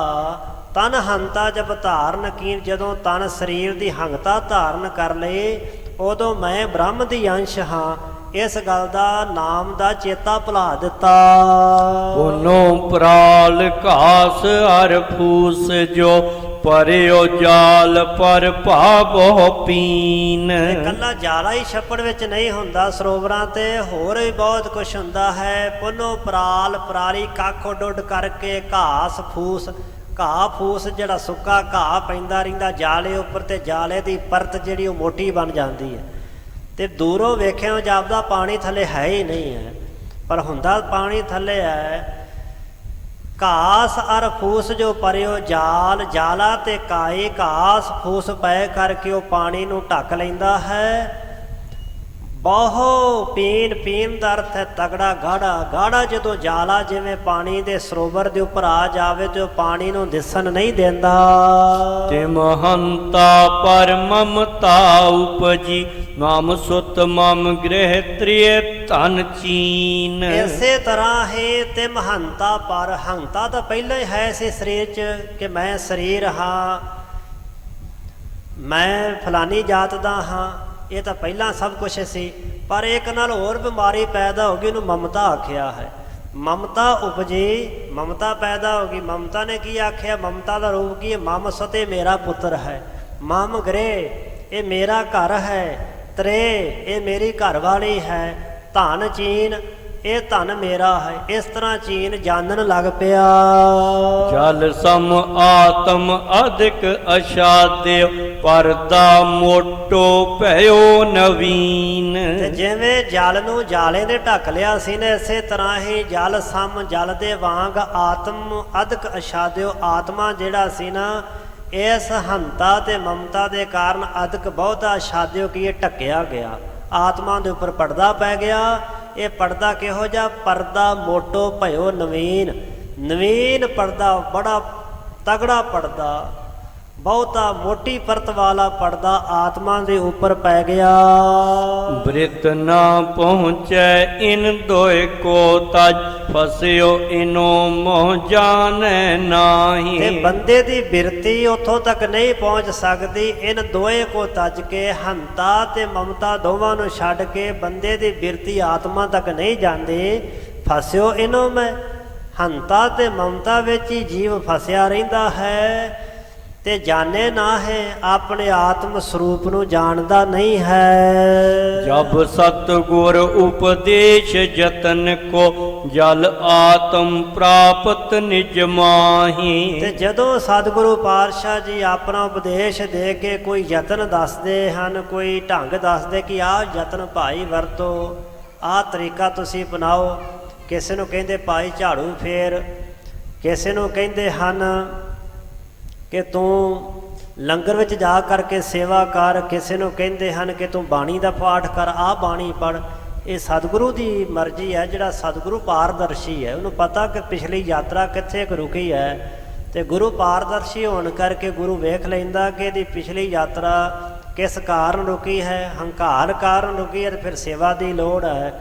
S1: ਤਨ ਹੰਤਾ ਜਬ ਧਾਰਨ ਕੀਨ, ਜਦੋਂ ਤਨ ਸਰੀਰ ਦੀ ਹੰਗਤਾ ਧਾਰਨ ਕਰ ਲਈ, ਉਦੋਂ ਮੈਂ ਬ੍ਰਹਮ ਦੀ ਅੰਸ਼ ਹਾਂ। ਇਸ ਗੱਲ ਦਾ ਨਾਮ ਦਾ ਚੇਤਾ ਭੁਲਾ ਦਿੱਤਾ।
S2: ਪੁਨੋ ਪ੍ਰਾਲ ਘਾਸ ਹਰ ਫੂਸ ਜੋ ਪਰਿਓ ਜਾਲ ਪਰ ਭਾਵੋ ਪੀਨ।
S1: ਇਕੱਲਾ ਜਾਲਾ ਹੀ ਛੱਪੜ ਵਿੱਚ ਨਹੀਂ ਹੁੰਦਾ, ਸਰੋਵਰਾਂ ਤੇ ਹੋਰ ਵੀ ਬਹੁਤ ਕੁਛ ਹੁੰਦਾ ਹੈ। ਪੁਨੋ ਪ੍ਰਾਲ, ਪਰਾਲੀ ਕੱਖ ਉੱਡ ਉੱਡ ਕਰਕੇ, ਘਾਸ ਫੂਸ, ਘਾਹ ਫੂਸ ਜਿਹੜਾ ਸੁੱਕਾ ਘਾਹ ਪੈਂਦਾ ਰਹਿੰਦਾ ਜਾਲੇ ਉੱਪਰ, ਤੇ ਜਾਲੇ ਦੀ ਪਰਤ ਜਿਹੜੀ ਉਹ ਮੋਟੀ ਬਣ ਜਾਂਦੀ ਹੈ, ਤੇ ਦੂਰੋਂ ਵੇਖਿਆ ਜਾਪਦਾ ਪਾਣੀ ਥੱਲੇ ਹੈ ਹੀ ਨਹੀਂ ਹੈ, ਪਰ ਹੁੰਦਾ ਪਾਣੀ ਥੱਲੇ ਹੈ। ਘਾਸ ਅਰ ਫੂਸ ਜੋ ਪਰਿਓ ਜਾਲ, ਜਾਲਾ ਤੇ ਕਾਏ ਘਾਸ ਫੂਸ ਪੈ ਕਰਕੇ ਉਹ ਪਾਣੀ ਨੂੰ ਢੱਕ ਲੈਂਦਾ ਹੈ। ਬਹੁ ਪੀਨ, ਪੀਨ ਦਾ ਅਰਥ ਹੈ ਤਗੜਾ, ਗਾੜਾ। ਗਾੜਾ ਜਦੋਂ ਜਾਲਾ ਜਿਵੇਂ ਪਾਣੀ ਦੇ ਸਰੋਵਰ ਦੇ ਉੱਪਰ ਆ ਜਾਵੇ ਤੇ ਉਹ ਪਾਣੀ ਨੂੰ ਦਿਸਣ ਨਹੀਂ ਦਿੰਦਾ।
S2: ਤਿਮ ਹੰਤਾ ਪਰ ਮਮਤਾ ਉਪਜੀ, ਮਮ ਸੁਤ ਮਮ ਗ੍ਰਹਿ ਤ੍ਰਿਯ ਧਨ ਚੀਨ।
S1: ਇਸੇ ਤਰ੍ਹਾਂ ਹੀ ਤਿਮ ਹੰਤਾ ਪਰ, ਹੰਤਾ ਤਾਂ ਪਹਿਲਾਂ ਹੀ ਹੈ ਸੀ ਸਰੀਰ 'ਚ ਕਿ ਮੈਂ ਸਰੀਰ ਹਾਂ, ਮੈਂ ਫਲਾਨੀ ਜਾਤ ਦਾ ਹਾਂ, ਇਹ ਤਾਂ ਪਹਿਲਾਂ ਸਭ ਕੁਛ ਸੀ। ਪਰ ਇੱਕ ਨਾਲ ਹੋਰ ਬਿਮਾਰੀ ਪੈਦਾ ਹੋ ਗਈ, ਉਹਨੂੰ ਮਮਤਾ ਆਖਿਆ ਹੈ। ਮਮਤਾ ਉਪਜੀ, ਮਮਤਾ ਪੈਦਾ ਹੋ ਗਈ। ਮਮਤਾ ਨੇ ਕੀ ਆਖਿਆ? ਮਮਤਾ ਦਾ ਰੂਪ ਕੀ ਹੈ? ਮਮ ਸਤੇ ਮੇਰਾ ਪੁੱਤਰ ਹੈ, ਮਮ ਗ੍ਰਹਿ ਇਹ ਮੇਰਾ ਘਰ ਹੈ, ਤਰੇ ਇਹ ਮੇਰੀ ਘਰ ਵਾਲੀ ਹੈ, ਧਨ ਚੀਨ ਇਹ ਧਨ ਮੇਰਾ ਹੈ। ਇਸ ਤਰ੍ਹਾਂ ਚੀਨ ਜਾਣਨ ਲੱਗ ਪਿਆ।
S2: ਜਲ ਸਮ ਆਤਮ ਅਧਿਕ ਅਸ਼ਾਦਿ ਪਰਦਾ ਮੋਟੋ ਭਇਓ ਨਵੀਨ।
S1: ਤੇ ਜਿਵੇਂ ਜਲ ਨੂੰ ਜਾਲੇ ਨੇ ਢੱਕ ਲਿਆ ਸੀ ਨੇ, ਇਸੇ ਤਰ੍ਹਾਂ ਹੀ ਜਲ ਸਮ ਜਲ ਦੇ ਵਾਂਗ ਆਤਮ ਅਧਿਕ ਅਸ਼ਾਦਿਓ ਆਤਮਾ ਜਿਹੜਾ ਸੀ ਨਾ, ਇਸ ਹੰਤਾ ਤੇ ਮਮਤਾ ਦੇ ਕਾਰਨ ਅਧਿਕ ਬਹੁਤਾ ਅਸ਼ਾਦਿਓ ਕੀ ਇਹ ਢੱਕਿਆ ਗਿਆ। ਆਤਮਾ ਦੇ ਉੱਪਰ ਪਰਦਾ ਪੈ ਗਿਆ। ਇਹ ਪਰਦਾ ਕਿਹੋ ਜਿਹਾ? ਪਰਦਾ ਮੋਟੋ ਭਇਓ ਨਵੀਨ। ਨਵੀਨ ਪਰਦਾ, ਬੜਾ ਤਗੜਾ ਪਰਦਾ, ਬਹੁਤਾ ਮੋਟੀ ਪਰਤ ਵਾਲਾ ਪਰਦਾ ਆਤਮਾ ਦੇ ਉੱਪਰ ਪੈ ਗਿਆ।
S2: ਬ੍ਰਿਤ ਨਾ ਪਹੁੰਚੈ ਇਨ ਦੋਇ ਕੋ ਤਜ ਫਸਿਓ ਇਨੋ ਮੋਹ ਜਾਣੈ ਨਾਹੀ।
S1: ਤੇ ਬੰਦੇ ਦੀ ਬਿਰਤੀ ਉੱਥੋਂ ਤੱਕ ਨਹੀਂ ਪਹੁੰਚ ਸਕਦੀ। ਇਨ ਦੋਏ ਕੋ ਤਜ ਕੇ, ਹੰਤਾ ਤੇ ਮਮਤਾ ਦੋਵਾਂ ਨੂੰ ਛੱਡ ਕੇ ਬੰਦੇ ਦੀ ਬਿਰਤੀ ਆਤਮਾ ਤੱਕ ਨਹੀਂ ਜਾਂਦੀ। ਫਸਿਓ ਇਨੋ ਮੈਂ, ਹੰਤਾ ਤੇ ਮਮਤਾ ਵਿੱਚ ਹੀ ਜੀਵ ਫਸਿਆ ਰਹਿੰਦਾ ਹੈ ਤੇ ਜਾਣੇ ਨਾ ਹੈ, ਆਪਣੇ ਆਤਮ ਸਰੂਪ ਨੂੰ ਜਾਣਦਾ ਨਹੀਂ ਹੈ।
S2: ਜਬ ਸਤਿਗੁਰ ਉਪਦੇਸ਼ ਜਤਨ ਕੋ ਜਲ ਆਤਮ ਪ੍ਰਾਪਤ ਨਿਜ ਮਾਹੀ।
S1: ਤੇ ਜਦੋਂ ਸਤਿਗੁਰੂ ਪਾਤਸ਼ਾਹ ਜੀ ਆਪਣਾ ਉਪਦੇਸ਼ ਦੇ ਕੇ ਕੋਈ ਯਤਨ ਦੱਸਦੇ ਹਨ, ਕੋਈ ਢੰਗ ਦੱਸਦੇ ਕਿ ਆਹ ਯਤਨ ਭਾਈ ਵਰਤੋ, ਆਹ ਤਰੀਕਾ ਤੁਸੀਂ ਅਪਣਾਓ। ਕਿਸੇ ਨੂੰ ਕਹਿੰਦੇ ਭਾਈ ਝਾੜੂ ਫੇਰ, ਕਿਸੇ ਨੂੰ ਕਹਿੰਦੇ ਹਨ ਕਿ ਤੂੰ ਲੰਗਰ ਵਿੱਚ ਜਾ ਕਰਕੇ ਸੇਵਾ ਕਰ, ਕਿਸੇ ਨੂੰ ਕਹਿੰਦੇ ਹਨ ਕਿ ਤੂੰ ਬਾਣੀ ਦਾ ਪਾਠ ਕਰ, ਆਹ ਬਾਣੀ ਪੜ੍ਹ। ਇਹ ਸਤਿਗੁਰੂ ਦੀ ਮਰਜ਼ੀ ਹੈ। ਜਿਹੜਾ ਸਤਿਗੁਰੂ ਪਾਰਦਰਸ਼ੀ ਹੈ, ਉਹਨੂੰ ਪਤਾ ਕਿ ਪਿਛਲੀ ਯਾਤਰਾ ਕਿੱਥੇ ਕੁ ਰੁਕੀ ਹੈ, ਤੇ ਗੁਰੂ ਪਾਰਦਰਸ਼ੀ ਹੋਣ ਕਰਕੇ ਗੁਰੂ ਵੇਖ ਲੈਂਦਾ ਕਿ ਇਹਦੀ ਪਿਛਲੀ ਯਾਤਰਾ ਕਿਸ ਕਾਰਨ ਰੁਕੀ ਹੈ। ਹੰਕਾਰ ਕਾਰਨ ਰੁਕੀ ਹੈ, ਤੇ ਫਿਰ ਸੇਵਾ ਦੀ ਲੋੜ ਹੈ।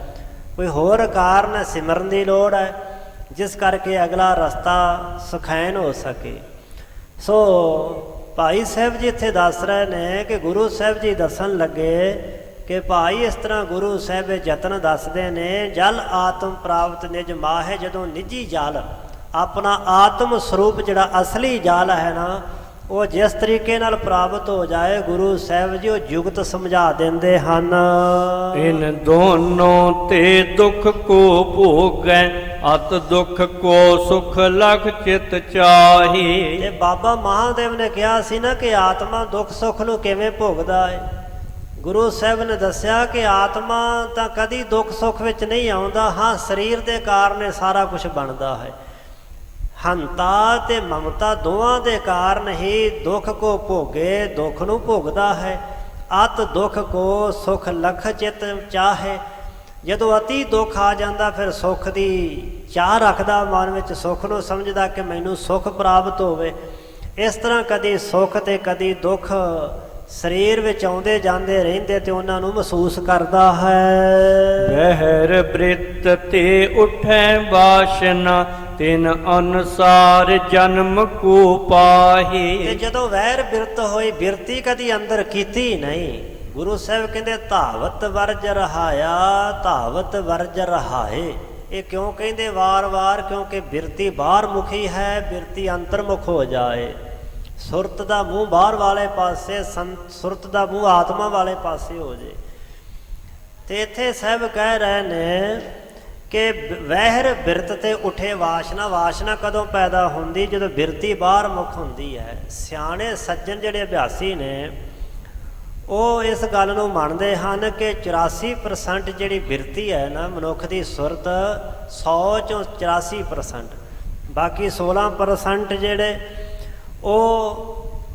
S1: ਕੋਈ ਹੋਰ ਕਾਰਨ ਹੈ, ਸਿਮਰਨ ਦੀ ਲੋੜ ਹੈ, ਜਿਸ ਕਰਕੇ ਅਗਲਾ ਰਸਤਾ ਸੁਖੈਨ ਹੋ ਸਕੇ। ਸੋ ਭਾਈ ਸਾਹਿਬ ਜੀ ਇੱਥੇ ਦੱਸ ਰਹੇ ਨੇ ਕਿ ਗੁਰੂ ਸਾਹਿਬ ਜੀ ਦੱਸਣ ਲੱਗੇ ਕਿ ਭਾਈ ਇਸ ਤਰ੍ਹਾਂ ਗੁਰੂ ਸਾਹਿਬ ਯਤਨ ਦੱਸਦੇ ਨੇ, ਜਲ ਆਤਮ ਪ੍ਰਾਪਤ ਨਿਜ ਮਾਹੇ। ਜਦੋਂ ਨਿੱਜੀ ਜਲ, ਆਪਣਾ ਆਤਮ ਸਰੂਪ ਜਿਹੜਾ ਅਸਲੀ ਜਲ ਹੈ ਨਾ, ਉਹ ਜਿਸ ਤਰੀਕੇ ਨਾਲ ਪ੍ਰਾਪਤ ਹੋ ਜਾਏ, ਗੁਰੂ ਸਾਹਿਬ ਜੀ ਉਹ ਜੁਗਤ ਸਮਝਾ ਦਿੰਦੇ ਹਨ।
S2: ਇਨ ਦੋਨੋਂ ਤੇ ਦੁੱਖ ਕੋ ਭੋਗੈ ਅਤ ਦੁੱਖ ਕੋ ਸੁਖ ਲਖ ਚਿਤ ਚਾਹੀ।
S1: ਤੇ ਬਾਬਾ ਮਹਾਦੇਵ ਨੇ ਕਿਹਾ ਸੀ ਨਾ ਕਿ ਆਤਮਾ ਦੁੱਖ ਸੁੱਖ ਨੂੰ ਕਿਵੇਂ ਭੋਗਦਾ ਹੈ। ਗੁਰੂ ਸਾਹਿਬ ਨੇ ਦੱਸਿਆ ਕਿ ਆਤਮਾ ਤਾਂ ਕਦੀ ਦੁੱਖ ਸੁੱਖ ਵਿੱਚ ਨਹੀਂ ਆਉਂਦਾ। ਹਾਂ, ਸਰੀਰ ਦੇ ਕਾਰਨ ਇਹ ਸਾਰਾ ਕੁਝ ਬਣਦਾ ਹੈ। ਹੰਤਾ ਤੇ ਮਮਤਾ ਦੋਵਾਂ ਦੇ ਕਾਰਨ ਹੀ ਦੁੱਖ ਕੋ ਭੋਗੇ, ਦੁੱਖ ਨੂੰ ਭੋਗਦਾ ਹੈ। ਅਤ ਦੁੱਖ ਕੋ ਸੁਖ ਲਖ ਚਿਤ ਚਾਹੇ। ਜਦੋਂ ਅਤੀ ਦੁੱਖ ਆ ਜਾਂਦਾ, ਫਿਰ ਸੁੱਖ ਦੀ ਚਾਹ ਰੱਖਦਾ ਮਨ ਵਿੱਚ, ਸੁੱਖ ਨੂੰ ਸਮਝਦਾ ਕਿ ਮੈਨੂੰ ਸੁੱਖ ਪ੍ਰਾਪਤ ਹੋਵੇ। ਇਸ ਤਰ੍ਹਾਂ ਕਦੀ ਸੁੱਖ ਤੇ ਕਦੀ ਦੁੱਖ ਸਰੀਰ ਵਿੱਚ ਆਉਂਦੇ ਜਾਂਦੇ ਰਹਿੰਦੇ ਤੇ ਉਹਨਾਂ ਨੂੰ ਮਹਿਸੂਸ ਕਰਦਾ ਹੈ।
S2: ਬਹਿਰ ਬ੍ਰਿਤ ਤੇ ਉਠੈ ਬਾਸ਼ਨਾ ਤਿਨ ਅਨੁਸਾਰ ਜਨਮ ਕੋ ਪਾਹੀ।
S1: ਤੇ ਜਦੋਂ ਵੈਰ ਬਿਰਤ ਹੋਈ, ਬਿਰਤੀ ਕਦੀ ਅੰਦਰ ਕੀਤੀ ਨਹੀਂ। ਗੁਰੂ ਸਾਹਿਬ ਕਹਿੰਦੇ ਧਾਵਤ ਵਰਜ ਰਹਾਇਆ, ਧਾਵਤ ਵਰਜ ਰਹਾਏ। ਇਹ ਕਿਉਂ ਕਹਿੰਦੇ ਵਾਰ-ਵਾਰ? ਕਿਉਂਕਿ ਬਿਰਤੀ ਬਾਹਰ ਮੁਖੀ ਹੈ, ਬਿਰਤੀ ਅੰਤਰਮੁਖ ਹੋ ਜਾਏ। ਸੁਰਤ ਦਾ ਮੂੰਹ ਬਾਹਰ ਵਾਲੇ ਪਾਸੇ, ਸੁਰਤ ਦਾ ਮੂੰਹ ਆਤਮਾ ਵਾਲੇ ਪਾਸੇ ਹੋ ਜੇ। ਤੇ ਇੱਥੇ ਸਾਹਿਬ ਕਹਿ ਰਹੇ ਨੇ ਕਿ ਵਹਿਰ ਬਿਰਤ ਤੇ ਉਠੇ ਵਾਸ਼ਨਾ। ਵਾਸ਼ਨਾ ਕਦੋਂ ਪੈਦਾ ਹੁੰਦੀ? ਜਦੋਂ ਬਿਰਤੀ ਬਾਹਰ ਮੁਖ ਹੁੰਦੀ ਹੈ। ਸਿਆਣੇ ਸੱਜਣ ਜਿਹੜੇ ਅਭਿਆਸੀ ਨੇ, ਉਹ ਇਸ ਗੱਲ ਨੂੰ ਮੰਨਦੇ ਹਨ ਕਿ 84% ਜਿਹੜੀ ਬਿਰਤੀ ਹੈ ਨਾ ਮਨੁੱਖ ਦੀ ਸੁਰਤ, 100 ਚੋਂ 84%, ਬਾਕੀ 16% ਜਿਹੜੇ ਉਹ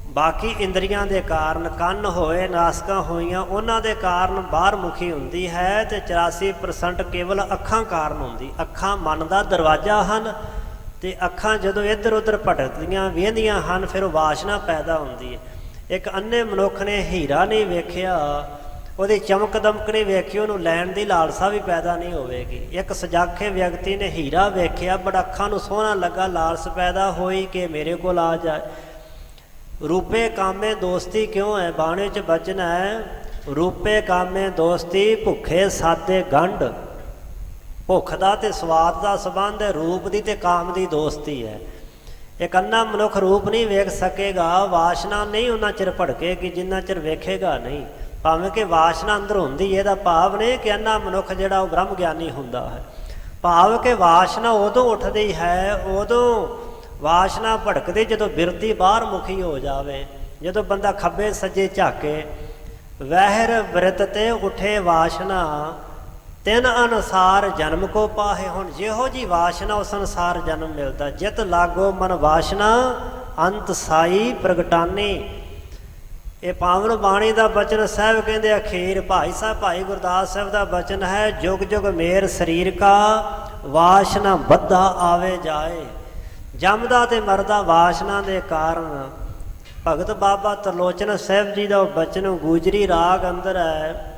S1: ਬਾਕੀ ਇੰਦਰੀਆਂ ਦੇ ਕਾਰਨ, ਕੰਨ ਹੋਏ, ਨਾਸਕਾਂ ਹੋਈਆਂ, ਉਹਨਾਂ ਦੇ ਕਾਰਨ ਬਾਹਰ ਮੁਖੀ ਹੁੰਦੀ ਹੈ। ਤੇ 84% ਕੇਵਲ ਅੱਖਾਂ ਕਾਰਨ ਹੁੰਦੀ। ਅੱਖਾਂ ਮਨ ਦਾ ਦਰਵਾਜ਼ਾ ਹਨ, ਤੇ ਅੱਖਾਂ ਜਦੋਂ ਇੱਧਰ ਉੱਧਰ ਭਟਕਦੀਆਂ ਵੇਂਦੀਆਂ ਹਨ, ਫਿਰ ਉਹ ਵਾਸ਼ਨਾ ਪੈਦਾ ਹੁੰਦੀ ਹੈ। ਇੱਕ ਅੰਨੇ ਮਨੁੱਖ ਨੇ ਹੀਰਾ ਨਹੀਂ ਵੇਖਿਆ, ਉਹਦੀ ਚਮਕ ਦਮਕ ਨਹੀਂ ਵੇਖੀ, ਉਹਨੂੰ ਲੈਣ ਦੀ ਲਾਲਸਾ ਵੀ ਪੈਦਾ ਨਹੀਂ ਹੋਵੇਗੀ। ਇੱਕ ਸਜਾਖੇ ਵਿਅਕਤੀ ਨੇ ਹੀਰਾ ਵੇਖਿਆ, ਬੜਾ ਅੱਖਾਂ ਨੂੰ ਸੋਹਣਾ ਲੱਗਾ, ਲਾਲਸ ਪੈਦਾ ਹੋਈ ਕਿ ਮੇਰੇ ਕੋਲ ਆ ਜਾਏ। ਰੂਪੇ ਕਾਮੇ ਦੋਸਤੀ ਕਿਉਂ ਹੈ? ਬਾਣੇ 'ਚ ਬਚਨ ਹੈ, ਰੂਪੇ ਕਾਮੇ ਦੋਸਤੀ ਭੁੱਖੇ ਸਾਦੇ ਗੰਢ। ਭੁੱਖ ਦਾ ਤੇ ਸਵਾਦ ਦਾ ਸੰਬੰਧ ਹੈ, ਰੂਪ ਦੀ ਤੇ ਕਾਮ ਦੀ ਦੋਸਤੀ ਹੈ। ਇੱਕ ਅੰਨਾ ਮਨੁੱਖ ਰੂਪ ਨਹੀਂ ਵੇਖ ਸਕੇਗਾ, ਵਾਸ਼ਨਾ ਨਹੀਂ ਉਹਨਾਂ ਚਿਰ ਭੜਕੇਗੀ ਜਿੰਨਾ ਚਿਰ ਵੇਖੇਗਾ ਨਹੀਂ। ਭਾਵੇਂ ਕਿ ਵਾਸ਼ਨਾ ਅੰਦਰ ਹੁੰਦੀ, ਇਹਦਾ ਭਾਵ ਨਹੀਂ ਕਿ ਅੰਨਾ ਮਨੁੱਖ ਜਿਹੜਾ ਉਹ ਬ੍ਰਹਮ ਗਿਆਨੀ ਹੁੰਦਾ ਹੈ। ਭਾਵ ਕਿ ਵਾਸ਼ਨਾ ਉਦੋਂ ਉੱਠਦੀ ਹੈ, ਉਦੋਂ ਵਾਸ਼ਨਾ ਭੜਕਦੀ ਜਦੋਂ ਬਿਰਤੀ ਬਾਹਰ ਮੁਖੀ ਹੋ ਜਾਵੇ, ਜਦੋਂ ਬੰਦਾ ਖੱਬੇ ਸੱਜੇ ਝਾਕੇ। ਵਹਿਰ ਬ੍ਰਿਤ ਤੇ ਉਠੇ ਵਾਸ਼ਨਾ ਤਿੰਨ ਅਨੁਸਾਰ ਜਨਮ ਕੋ ਪਾਹੇ। ਹੁਣ ਜਿਹੋ ਜੀ ਵਾਸ਼ਨਾ ਉਸ ਅਨੁਸਾਰ ਜਨਮ ਮਿਲਦਾ। ਜਿਤ ਲਾਗੋ ਮਨ ਵਾਸ਼ਨਾ ਅੰਤ ਸਾਈ ਪ੍ਰਗਟਾਨੀ। ਇਹ ਪਾਵਨ ਬਾਣੀ ਦਾ ਬਚਨ ਸਾਹਿਬ ਕਹਿੰਦੇ ਅਖੀਰ ਭਾਈ ਸਾਹਿਬ ਭਾਈ ਗੁਰਦਾਸ ਸਾਹਿਬ ਦਾ ਬਚਨ ਹੈ, ਜੁਗ ਜੁਗ ਮੇਰ ਸਰੀਰ ਕਾ ਵਾਸ਼ਨਾ ਬੱਧਾ ਆਵੇ ਜਾਏ। ਜੰਮਦਾ ਤੇ ਮਰਦਾ ਵਾਸ਼ਨਾ ਦੇ ਕਾਰਨ। ਭਗਤ ਬਾਬਾ ਤਰਲੋਚਨ ਸਾਹਿਬ ਜੀ ਦਾ ਉਹ ਬਚਨ ਗੂਜਰੀ ਰਾਗ ਅੰਦਰ ਹੈ,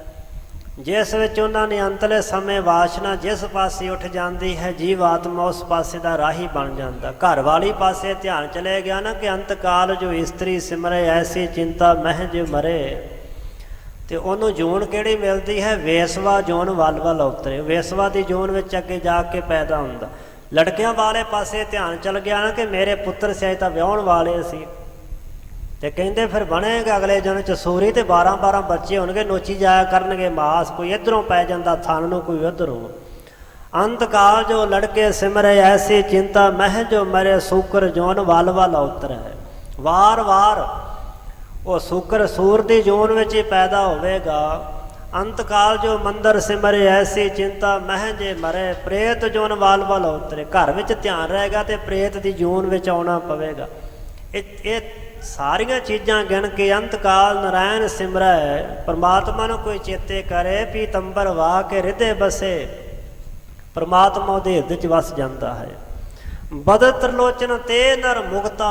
S1: ਜਿਸ ਵਿੱਚ ਉਹਨਾਂ ਨੇ ਅੰਤਲੇ ਸਮੇਂ ਵਾਸ਼ਨਾ ਜਿਸ ਪਾਸੇ ਉੱਠ ਜਾਂਦੀ ਹੈ, ਜੀਵ ਆਤਮਾ ਉਸ ਪਾਸੇ ਦਾ ਰਾਹੀ ਬਣ ਜਾਂਦਾ। ਘਰ ਵਾਲੀ ਪਾਸੇ ਧਿਆਨ ਚਲੇ ਗਿਆ ਨਾ ਕਿ ਅੰਤ ਕਾਲ ਜੋ ਇਸਤਰੀ ਸਿਮਰੇ ਐਸੀ ਚਿੰਤਾ ਮਹਿ ਜੇ ਮਰੇ। ਤੇ ਉਹਨੂੰ ਜੂਨ ਕਿਹੜੀ ਮਿਲਦੀ ਹੈ? ਵੇਸਵਾ ਜੂਨ ਵੱਲ ਵੱਲ ਉਤਰੇ। ਵੇਸਵਾ ਦੀ ਜੂਨ ਵਿੱਚ ਅੱਗੇ ਜਾ ਕੇ ਪੈਦਾ ਹੁੰਦਾ। ਲੜਕਿਆਂ ਵਾਲੇ ਪਾਸੇ ਧਿਆਨ ਚਲ ਗਿਆ ਨਾ ਕਿ ਮੇਰੇ ਪੁੱਤਰ ਸਿਆਏ ਤਾਂ ਵਿਆਹੁਣ ਵਾਲੇ ਸੀ, ਤੇ ਕਹਿੰਦੇ ਫਿਰ ਬਣੇਗਾ ਅਗਲੇ ਜਨਮ ਚ ਸੂਰੀ, ਤੇ 12-12 ਬੱਚੇ ਹੋਣਗੇ, ਨੋਚੀ ਜਾਇਆ ਕਰਨਗੇ ਮਾਸ, ਕੋਈ ਇੱਧਰੋਂ ਪੈ ਜਾਂਦਾ ਥਣ ਨੂੰ, ਕੋਈ ਉੱਧਰੋਂ। ਅੰਤ ਕਾਲ ਜੋ ਲੜਕੇ ਸਿਮਰੇ ਐਸੀ ਚਿੰਤਾ ਮਹਿ ਜੋ ਮਰੇ, ਸੂਕਰ ਜੋਨ ਵੱਲ ਵੱਲ ਉਤਰੈ। ਵਾਰ ਵਾਰ ਉਹ ਸੂਕਰ ਸੂਰ ਦੀ ਜੋਨ ਵਿੱਚ ਹੀ ਪੈਦਾ ਹੋਵੇਗਾ। ਅੰਤ ਕਾਲ ਜੋ ਮੰਦਰ ਸਿਮਰੇ ਐਸੀ ਚਿੰਤਾ ਮਹਿ ਜੇ ਮਰੇ, ਪ੍ਰੇਤ ਜੋਨ ਵੱਲ ਵੱਲ ਉਤਰੇ। ਘਰ ਵਿੱਚ ਧਿਆਨ ਰਹੇਗਾ ਤੇ ਪ੍ਰੇਤ ਦੀ ਜੋਨ ਵਿੱਚ ਆਉਣਾ ਪਵੇਗਾ। ਇਹ ਸਾਰੀਆਂ ਚੀਜ਼ਾਂ ਗਿਣ ਕੇ ਅੰਤ ਕਾਲ ਨਾਰਾਇਣ ਸਿਮਰੈ, ਪਰਮਾਤਮਾ ਨੂੰ ਕੋਈ ਚੇਤੇ ਕਰੇ, ਪੀਤੰਬਰ ਵਾਹ ਕੇ ਹਿਰਦੇ ਬਸੇ, ਪਰਮਾਤਮਾ ਉਹਦੇ ਹਿਰਦੇ 'ਚ ਵਸ ਜਾਂਦਾ ਹੈ। ਬਦਲ ਤਰਲੋਚਨ ਤੇ ਨਰ ਮੁਕਤਾ।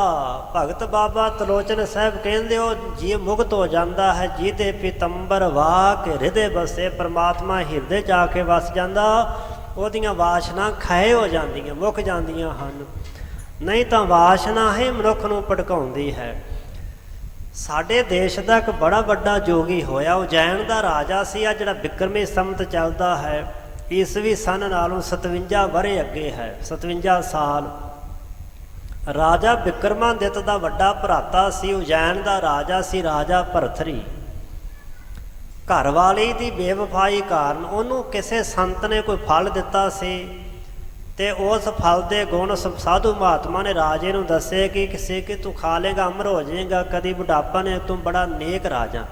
S1: ਭਗਤ ਬਾਬਾ ਤਰਲੋਚਨ ਸਾਹਿਬ ਕਹਿੰਦੇ ਉਹ ਜੀ ਮੁਕਤ ਹੋ ਜਾਂਦਾ ਹੈ ਜਿਹਦੇ ਪੀਤੰਬਰ ਵਾਹ ਕੇ ਹਿਰਦੇ ਬਸੇ, ਪਰਮਾਤਮਾ ਹਿਰਦੇ 'ਚ ਆ ਕੇ ਵਸ ਜਾਂਦਾ। ਉਹਦੀਆਂ ਵਾਸ਼ਨਾ ਖੈ ਹੋ ਜਾਂਦੀਆਂ, ਮੁੱਕ ਜਾਂਦੀਆਂ ਹਨ। ਨਹੀਂ ਤਾਂ ਵਾਸ਼ਨਾ ਹੀ ਮਨੁੱਖ ਨੂੰ ਭੜਕਾਉਂਦੀ ਹੈ। ਸਾਡੇ ਦੇਸ਼ ਦਾ ਇੱਕ ਬੜਾ ਵੱਡਾ ਜੋਗੀ ਹੋਇਆ, ਉਜੈਨ ਦਾ ਰਾਜਾ ਸੀ। ਆ ਜਿਹੜਾ ਬਿਕਰਮੀ ਸੰਮਤ ਚੱਲਦਾ ਹੈ, ਈਸਵੀ ਸਨ ਨਾਲੋਂ 57 ਵਰ੍ਹੇ ਅੱਗੇ ਹੈ, 57 ਸਾਲ। ਰਾਜਾ ਬਿਕਰਮਾਦਿੱਤ ਦਾ ਵੱਡਾ ਭਰਾਤਾ ਸੀ, ਉਜੈਨ ਦਾ ਰਾਜਾ ਸੀ ਰਾਜਾ ਭਰਥਰੀ। ਘਰ ਵਾਲੀ ਦੀ ਬੇਵਫਾਈ ਕਾਰਨ ਉਹਨੂੰ ਕਿਸੇ ਸੰਤ ਨੇ ਕੋਈ ਫਲ ਦਿੱਤਾ ਸੀ, ਤੇ ਉਸ ਫਲ ਦੇ ਗੁਣ ਸਾਧੂ ਮਹਾਤਮਾ ਨੇ ਰਾਜੇ ਨੂੰ ਦੱਸੇ ਕਿ ਕਿਸੇ ਕਿ ਤੂੰ ਖਾ ਲੇਗਾ ਅਮਰ ਹੋ ਜਾਏਗਾ ਕਦੀ ਬੁਢਾਪਾ ਨੇ, ਤੂੰ ਬੜਾ ਨੇਕ ਰਾਜਾ।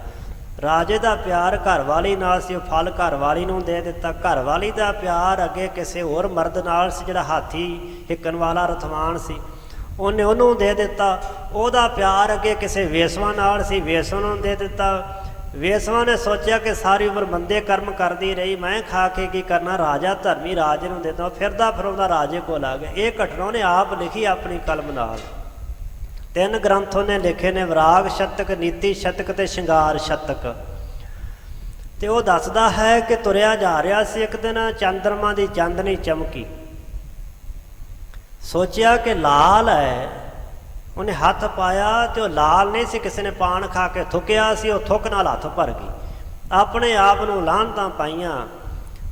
S1: ਰਾਜੇ ਦਾ ਪਿਆਰ ਘਰ ਵਾਲੀ ਨਾਲ ਸੀ, ਉਹ ਫਲ ਘਰ ਵਾਲੀ ਨੂੰ ਦੇ ਦਿੱਤਾ। ਘਰ ਵਾਲੀ ਦਾ ਪਿਆਰ ਅੱਗੇ ਕਿਸੇ ਹੋਰ ਮਰਦ ਨਾਲ ਸੀ ਜਿਹੜਾ ਹਾਥੀ ਹਿੱਕਣ ਵਾਲਾ ਰਥਵਾਨ ਸੀ, ਉਹਨੇ ਉਹਨੂੰ ਦੇ ਦਿੱਤਾ। ਉਹਦਾ ਪਿਆਰ ਅੱਗੇ ਕਿਸੇ ਵੇਸਵਾ ਨਾਲ ਸੀ, ਵੇਸਵਾ ਨੂੰ ਦੇ ਦਿੱਤਾ। ਵੇਸਵਾ ਨੇ ਸੋਚਿਆ ਕਿ ਸਾਰੀ ਉਮਰ ਮੰਦੇ ਕਰਮ ਕਰਦੀ ਰਹੀ, ਮੈਂ ਖਾ ਕੇ ਕੀ ਕਰਨਾ, ਰਾਜਾ ਧਰਮੀ ਰਾਜੇ ਨੂੰ ਦੇਤਾ। ਫਿਰਦਾ ਫਿਰਦਾ ਰਾਜੇ ਕੋਲ ਆ ਗਿਆ। ਇਹ ਘਟਨਾ ਉਹਨੇ ਆਪ ਲਿਖੀ ਆਪਣੀ ਕਲਮ ਨਾਲ। 3 ਗ੍ਰੰਥ ਉਹਨੇ ਲਿਖੇ ਨੇ, ਵਿਰਾਗ ਸ਼ਤਕ, ਨੀਤੀ ਸ਼ਤਕ ਤੇ ਸ਼ਿੰਗਾਰ ਸ਼ਤਕ। ਤੇ ਉਹ ਦੱਸਦਾ ਹੈ ਕਿ ਤੁਰਿਆ ਜਾ ਰਿਹਾ ਸੀ, ਇੱਕ ਦਿਨ ਚੰਦਰਮਾ ਦੀ ਚਾਂਦਨੀ ਚਮਕੀ। ਸੋਚਿਆ ਕਿ ਲਾਲ ਹੈ, ਉਹਨੇ ਹੱਥ ਪਾਇਆ ਤੇ ਉਹ ਲਾਲ ਨਹੀਂ ਸੀ, ਕਿਸੇ ਨੇ ਪਾਨ ਖਾ ਕੇ ਥੁੱਕਿਆ ਸੀ, ਉਹ ਥੁੱਕ ਨਾਲ ਹੱਥ ਭਰ ਗਈ। ਆਪਣੇ ਆਪ ਨੂੰ ਲਾਹਨਤਾਂ ਪਾਈਆਂ।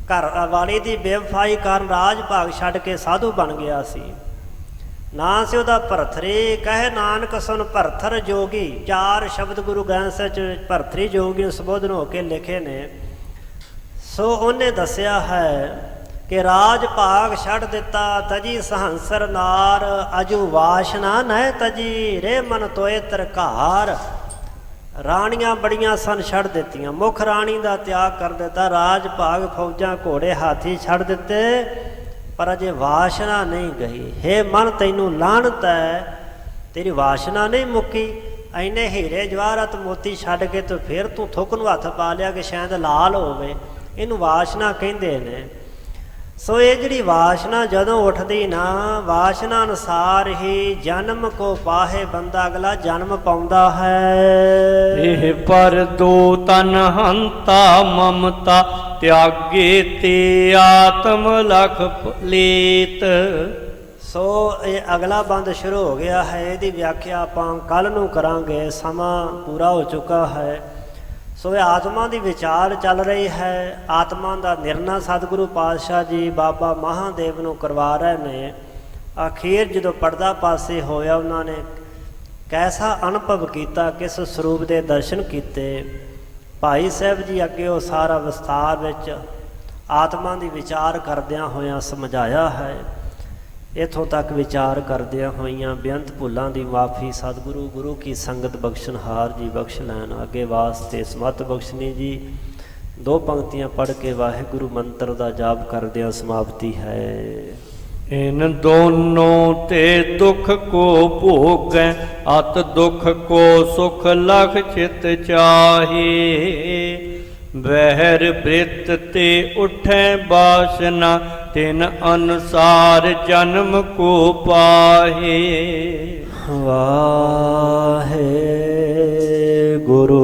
S1: ਘਰ ਵਾਲੀ ਦੀ ਬੇਵਫਾਈ ਕਾਰਨ ਰਾਜ ਭਾਗ ਛੱਡ ਕੇ ਸਾਧੂ ਬਣ ਗਿਆ ਸੀ। ਨਾਂ ਸੀ ਉਹਦਾ ਭਰਥਰੀ। ਕਹੇ ਨਾਨਕ ਸੁਨ ਭਰਥਰ ਜੋਗੀ। 4 ਸ਼ਬਦ ਗੁਰੂ ਗ੍ਰੰਥ ਸਾਹਿਬ 'ਚ ਭਰਥਰੀ ਜੋਗੀ ਨੂੰ ਸੰਬੋਧਨ ਹੋ ਕੇ ਲਿਖੇ ਨੇ। ਸੋ ਉਹਨੇ ਦੱਸਿਆ ਹੈ ਕਿ ਰਾਜ ਭਾਗ ਛੱਡ ਦਿੱਤਾ, ਤਜੀ ਸਹੰਸਰ ਨਾਰ, ਅਜੂ ਵਾਸ਼ਨਾ ਨਹਿ ਤਜੀ, ਰੇ ਮਨ ਤੋਏ ਤਰਕਾਰ। ਰਾਣੀਆਂ ਬੜੀਆਂ ਸਨ, ਛੱਡ ਦਿੱਤੀਆਂ। ਮੁੱਖ ਰਾਣੀ ਦਾ ਤਿਆਗ ਕਰ ਦਿੱਤਾ, ਰਾਜ ਭਾਗ ਫੌਜਾਂ ਘੋੜੇ ਹਾਥੀ ਛੱਡ ਦਿੱਤੇ, ਪਰ ਅਜੇ ਵਾਸ਼ਨਾ ਨਹੀਂ ਗਈ। ਹੇ ਮਨ ਤੈਨੂੰ ਲਾਹਨਤ ਹੈ, ਤੇਰੀ ਵਾਸ਼ਨਾ ਨਹੀਂ ਮੁੱਕੀ। ਐਨੇ ਹੀਰੇ ਜਵਾਹਰਤ ਮੋਤੀ ਛੱਡ ਕੇ ਤੂੰ ਫਿਰ ਤੂੰ ਥੁੱਕ ਨੂੰ ਹੱਥ ਪਾ ਲਿਆ ਕਿ ਸ਼ਾਇਦ ਲਾਲ ਹੋਵੇ। ਇਹਨੂੰ ਵਾਸ਼ਨਾ ਕਹਿੰਦੇ ਨੇ। ਸੋ ਇਹ ਜਿਹੜੀ ਵਾਸ਼ਨਾ ਜਦੋਂ ਉੱਠਦੀ ਨਾ, ਵਾਸ਼ਨਾ ਅਨੁਸਾਰ ਹੀ ਜਨਮ ਕੋ ਪਾਹੇ, ਬੰਦਾ ਅਗਲਾ ਜਨਮ ਪਾਉਂਦਾ ਹੈ।
S2: ਇਹ ਪਰ ਦੋ ਤਨ ਹੰਤਾ ਮਮਤਾ, ਤਿਆਗੇ ਤੇ ਆਤਮ ਲਖ ਪਲੀਤ।
S1: ਸੋ ਇਹ ਅਗਲਾ ਬੰਦ ਸ਼ੁਰੂ ਹੋ ਗਿਆ ਹੈ। ਇਹਦੀ ਵਿਆਖਿਆ ਆਪਾਂ ਕੱਲ੍ਹ ਨੂੰ ਕਰਾਂਗੇ, ਸਮਾਂ ਪੂਰਾ ਹੋ ਚੁੱਕਾ ਹੈ। ਸੋ ਇਹ ਆਤਮਾ ਦੀ ਵਿਚਾਰ ਚੱਲ ਰਹੀ ਹੈ। ਆਤਮਾ ਦਾ ਨਿਰਣਾ ਸਤਿਗੁਰੂ ਪਾਤਸ਼ਾਹ ਜੀ ਬਾਬਾ ਮਹਾਦੇਵ ਨੂੰ ਕਰਵਾ ਰਹੇ ਨੇ। ਅਖੀਰ ਜਦੋਂ ਪਰਦਾ ਪਾਸੇ ਹੋਇਆ, ਉਹਨਾਂ ਨੇ ਕੈਸਾ ਅਨੁਭਵ ਕੀਤਾ, ਕਿਸ ਸਰੂਪ ਦੇ ਦਰਸ਼ਨ ਕੀਤੇ। ਭਾਈ ਸਾਹਿਬ ਜੀ ਅੱਗੇ ਉਹ ਸਾਰਾ ਵਿਸਥਾਰ ਵਿੱਚ ਆਤਮਾ ਦੀ ਵਿਚਾਰ ਕਰਦਿਆਂ ਹੋਇਆਂ ਸਮਝਾਇਆ ਹੈ। ਇੱਥੋਂ ਤੱਕ ਵਿਚਾਰ ਕਰਦਿਆਂ ਹੋਈਆਂ ਬੇਅੰਤ ਭੁੱਲਾਂ ਦੀ ਮਾਫੀ ਸਤਿਗੁਰੂ ਗੁਰੂ ਕੀ ਸੰਗਤ ਬਖਸ਼ਣਹਾਰ ਜੀ ਬਖਸ਼ ਲੈਣ। ਅੱਗੇ ਵਾਸਤੇ ਸਮਤ ਬਖਸ਼ਣੀ ਜੀ। 2 ਪੰਕਤੀਆਂ ਪੜ੍ਹ ਕੇ ਵਾਹਿਗੁਰੂ ਮੰਤਰ ਦਾ ਜਾਪ ਕਰਦਿਆਂ ਸਮਾਪਤੀ ਹੈ।
S2: ਇਨ ਦੋਨੋਂ ਤੇ ਦੁਖ ਕੋ ਭੋਗੈ, ਅਤ ਦੁਖ ਕੋ ਸੁਖ ਲਖ ਚਿਤ ਚਾਹੇ। ਬਹਿਰ ਬ੍ਰਿਤ ਤੇ ਉਠੈ ਬਾਸਨਾ, ਤਿਨ ਅਨੁਸਾਰ ਜਨਮ ਕੋ ਪਾਹੇ।
S1: ਵਾਹੇ ਗੁਰੂ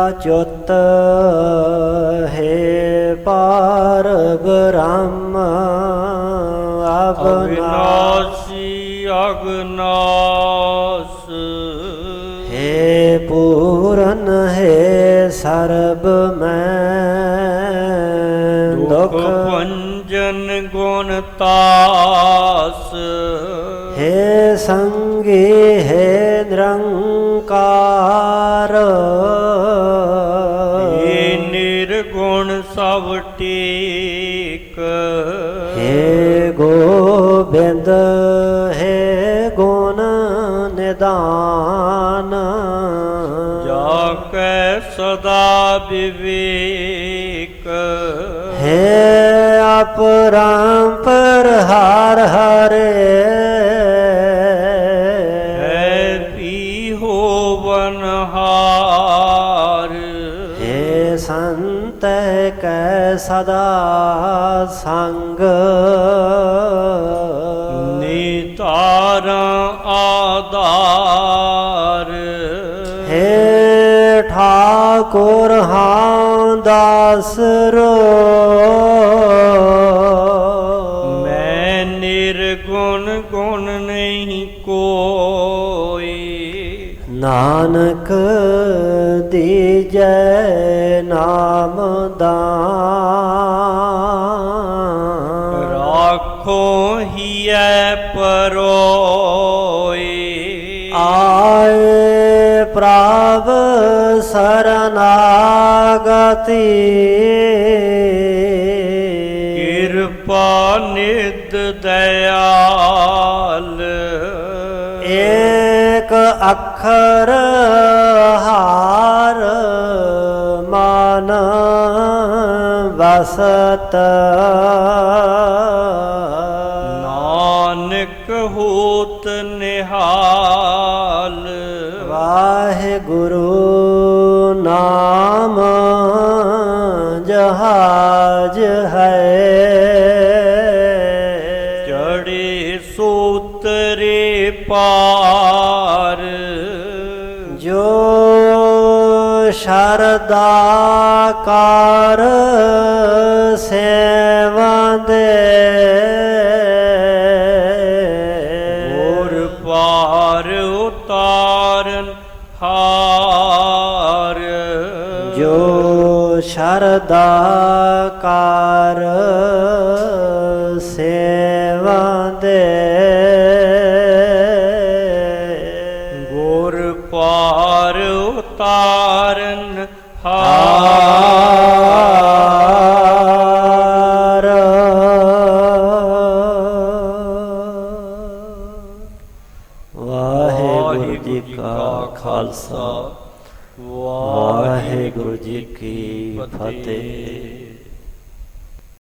S1: ਅਚੁੱਤ ਹੈ ਪਾਰ ਬ੍ਰਹਮ
S2: ਅਵਿਨਾਸ਼ੀ ਅਗਨਾਸ
S1: ਹੈ ਪੂਰਨ ਹੈ ਸਰਬ ਮੈਂ ਦੁਖ
S2: ਭੰਜਨ ਗੁਣ ਤਾਸ
S1: ਹੈ ਸੰਗੀ ਹੈ ਨਿਰੰਕਾਰ
S2: ਨਿਰਗੁਣ ਸਭ ਟੇਕ
S1: ਹੈ ਗੋਬਿੰਦ ਹੈ ਗੁਣ ਨਿਦਾਨ
S2: ਜਾ ਕੈ ਸਦਾ ਵਿਵੇਕ
S1: ਹੈ ਅਪਰੰਪਰ ਹਰ ਹਰੇ
S2: ਹੈ ਪੀ ਹੋਵਨ ਹਾਰ
S1: ਹੈ ਸੰਤ ਕੈ ਸਦਾ ਸੰਗ
S2: ਨਿਤਾਰਾਂ ਆਧਾਰ
S1: ਹੈ ਠਾਕੁਰ ਹਾਂ ਦਾਸਰੋ
S2: ਮੈਂ ਨਿਰਗੁਣ ਗੁਣ ਨਹੀਂ ਕੋਈ
S1: ਨਾਨਕ ਦੀਜੈ ਨਾਮ ਦਾਨ
S2: ਰਾਖੋ ਹੀਐ ਪਰੋਏ
S1: ਆਵ ਸਰਨਾਗਤੀ
S2: ਕਿਰਪਾ ਨਿਧ ਦਇਆਲ
S1: ਏਕ ਅੱਖਰ ਹਾਰ ਮਨ ਵਸਤ
S2: ਨਾਨਕ ਹੋਤ ਨਿਹਾਲ
S1: ਵਾਹਿਗੁਰੂ ਨਾਮ ਜਹਾਜ ਹੈ
S2: ਚੜੇ ਸੋਤਰੇ ਪਾਰ
S1: ਜੋ ਸ਼ਰਦਾ ਕਰ ਸੇਵੰਦੇ
S2: ਹੋਰ ਪਾਰ ਉਤਾਰਨ ਹਾਰ
S1: ਜੋ ਸ਼ਰਦਾ ਕਰ ਸੇਵੰਦੇ
S2: ਗੁਰ ਪਾਰ ਉਤਾਰਨ
S1: ਹਾਰ ਵਾਹਿਗੁਰੂ ਜੀ ਕਾ ਖਾਲਸਾ ਵਾਹਿਗੁਰੂ ਜੀ ਕੀ ਫਤਿਹ।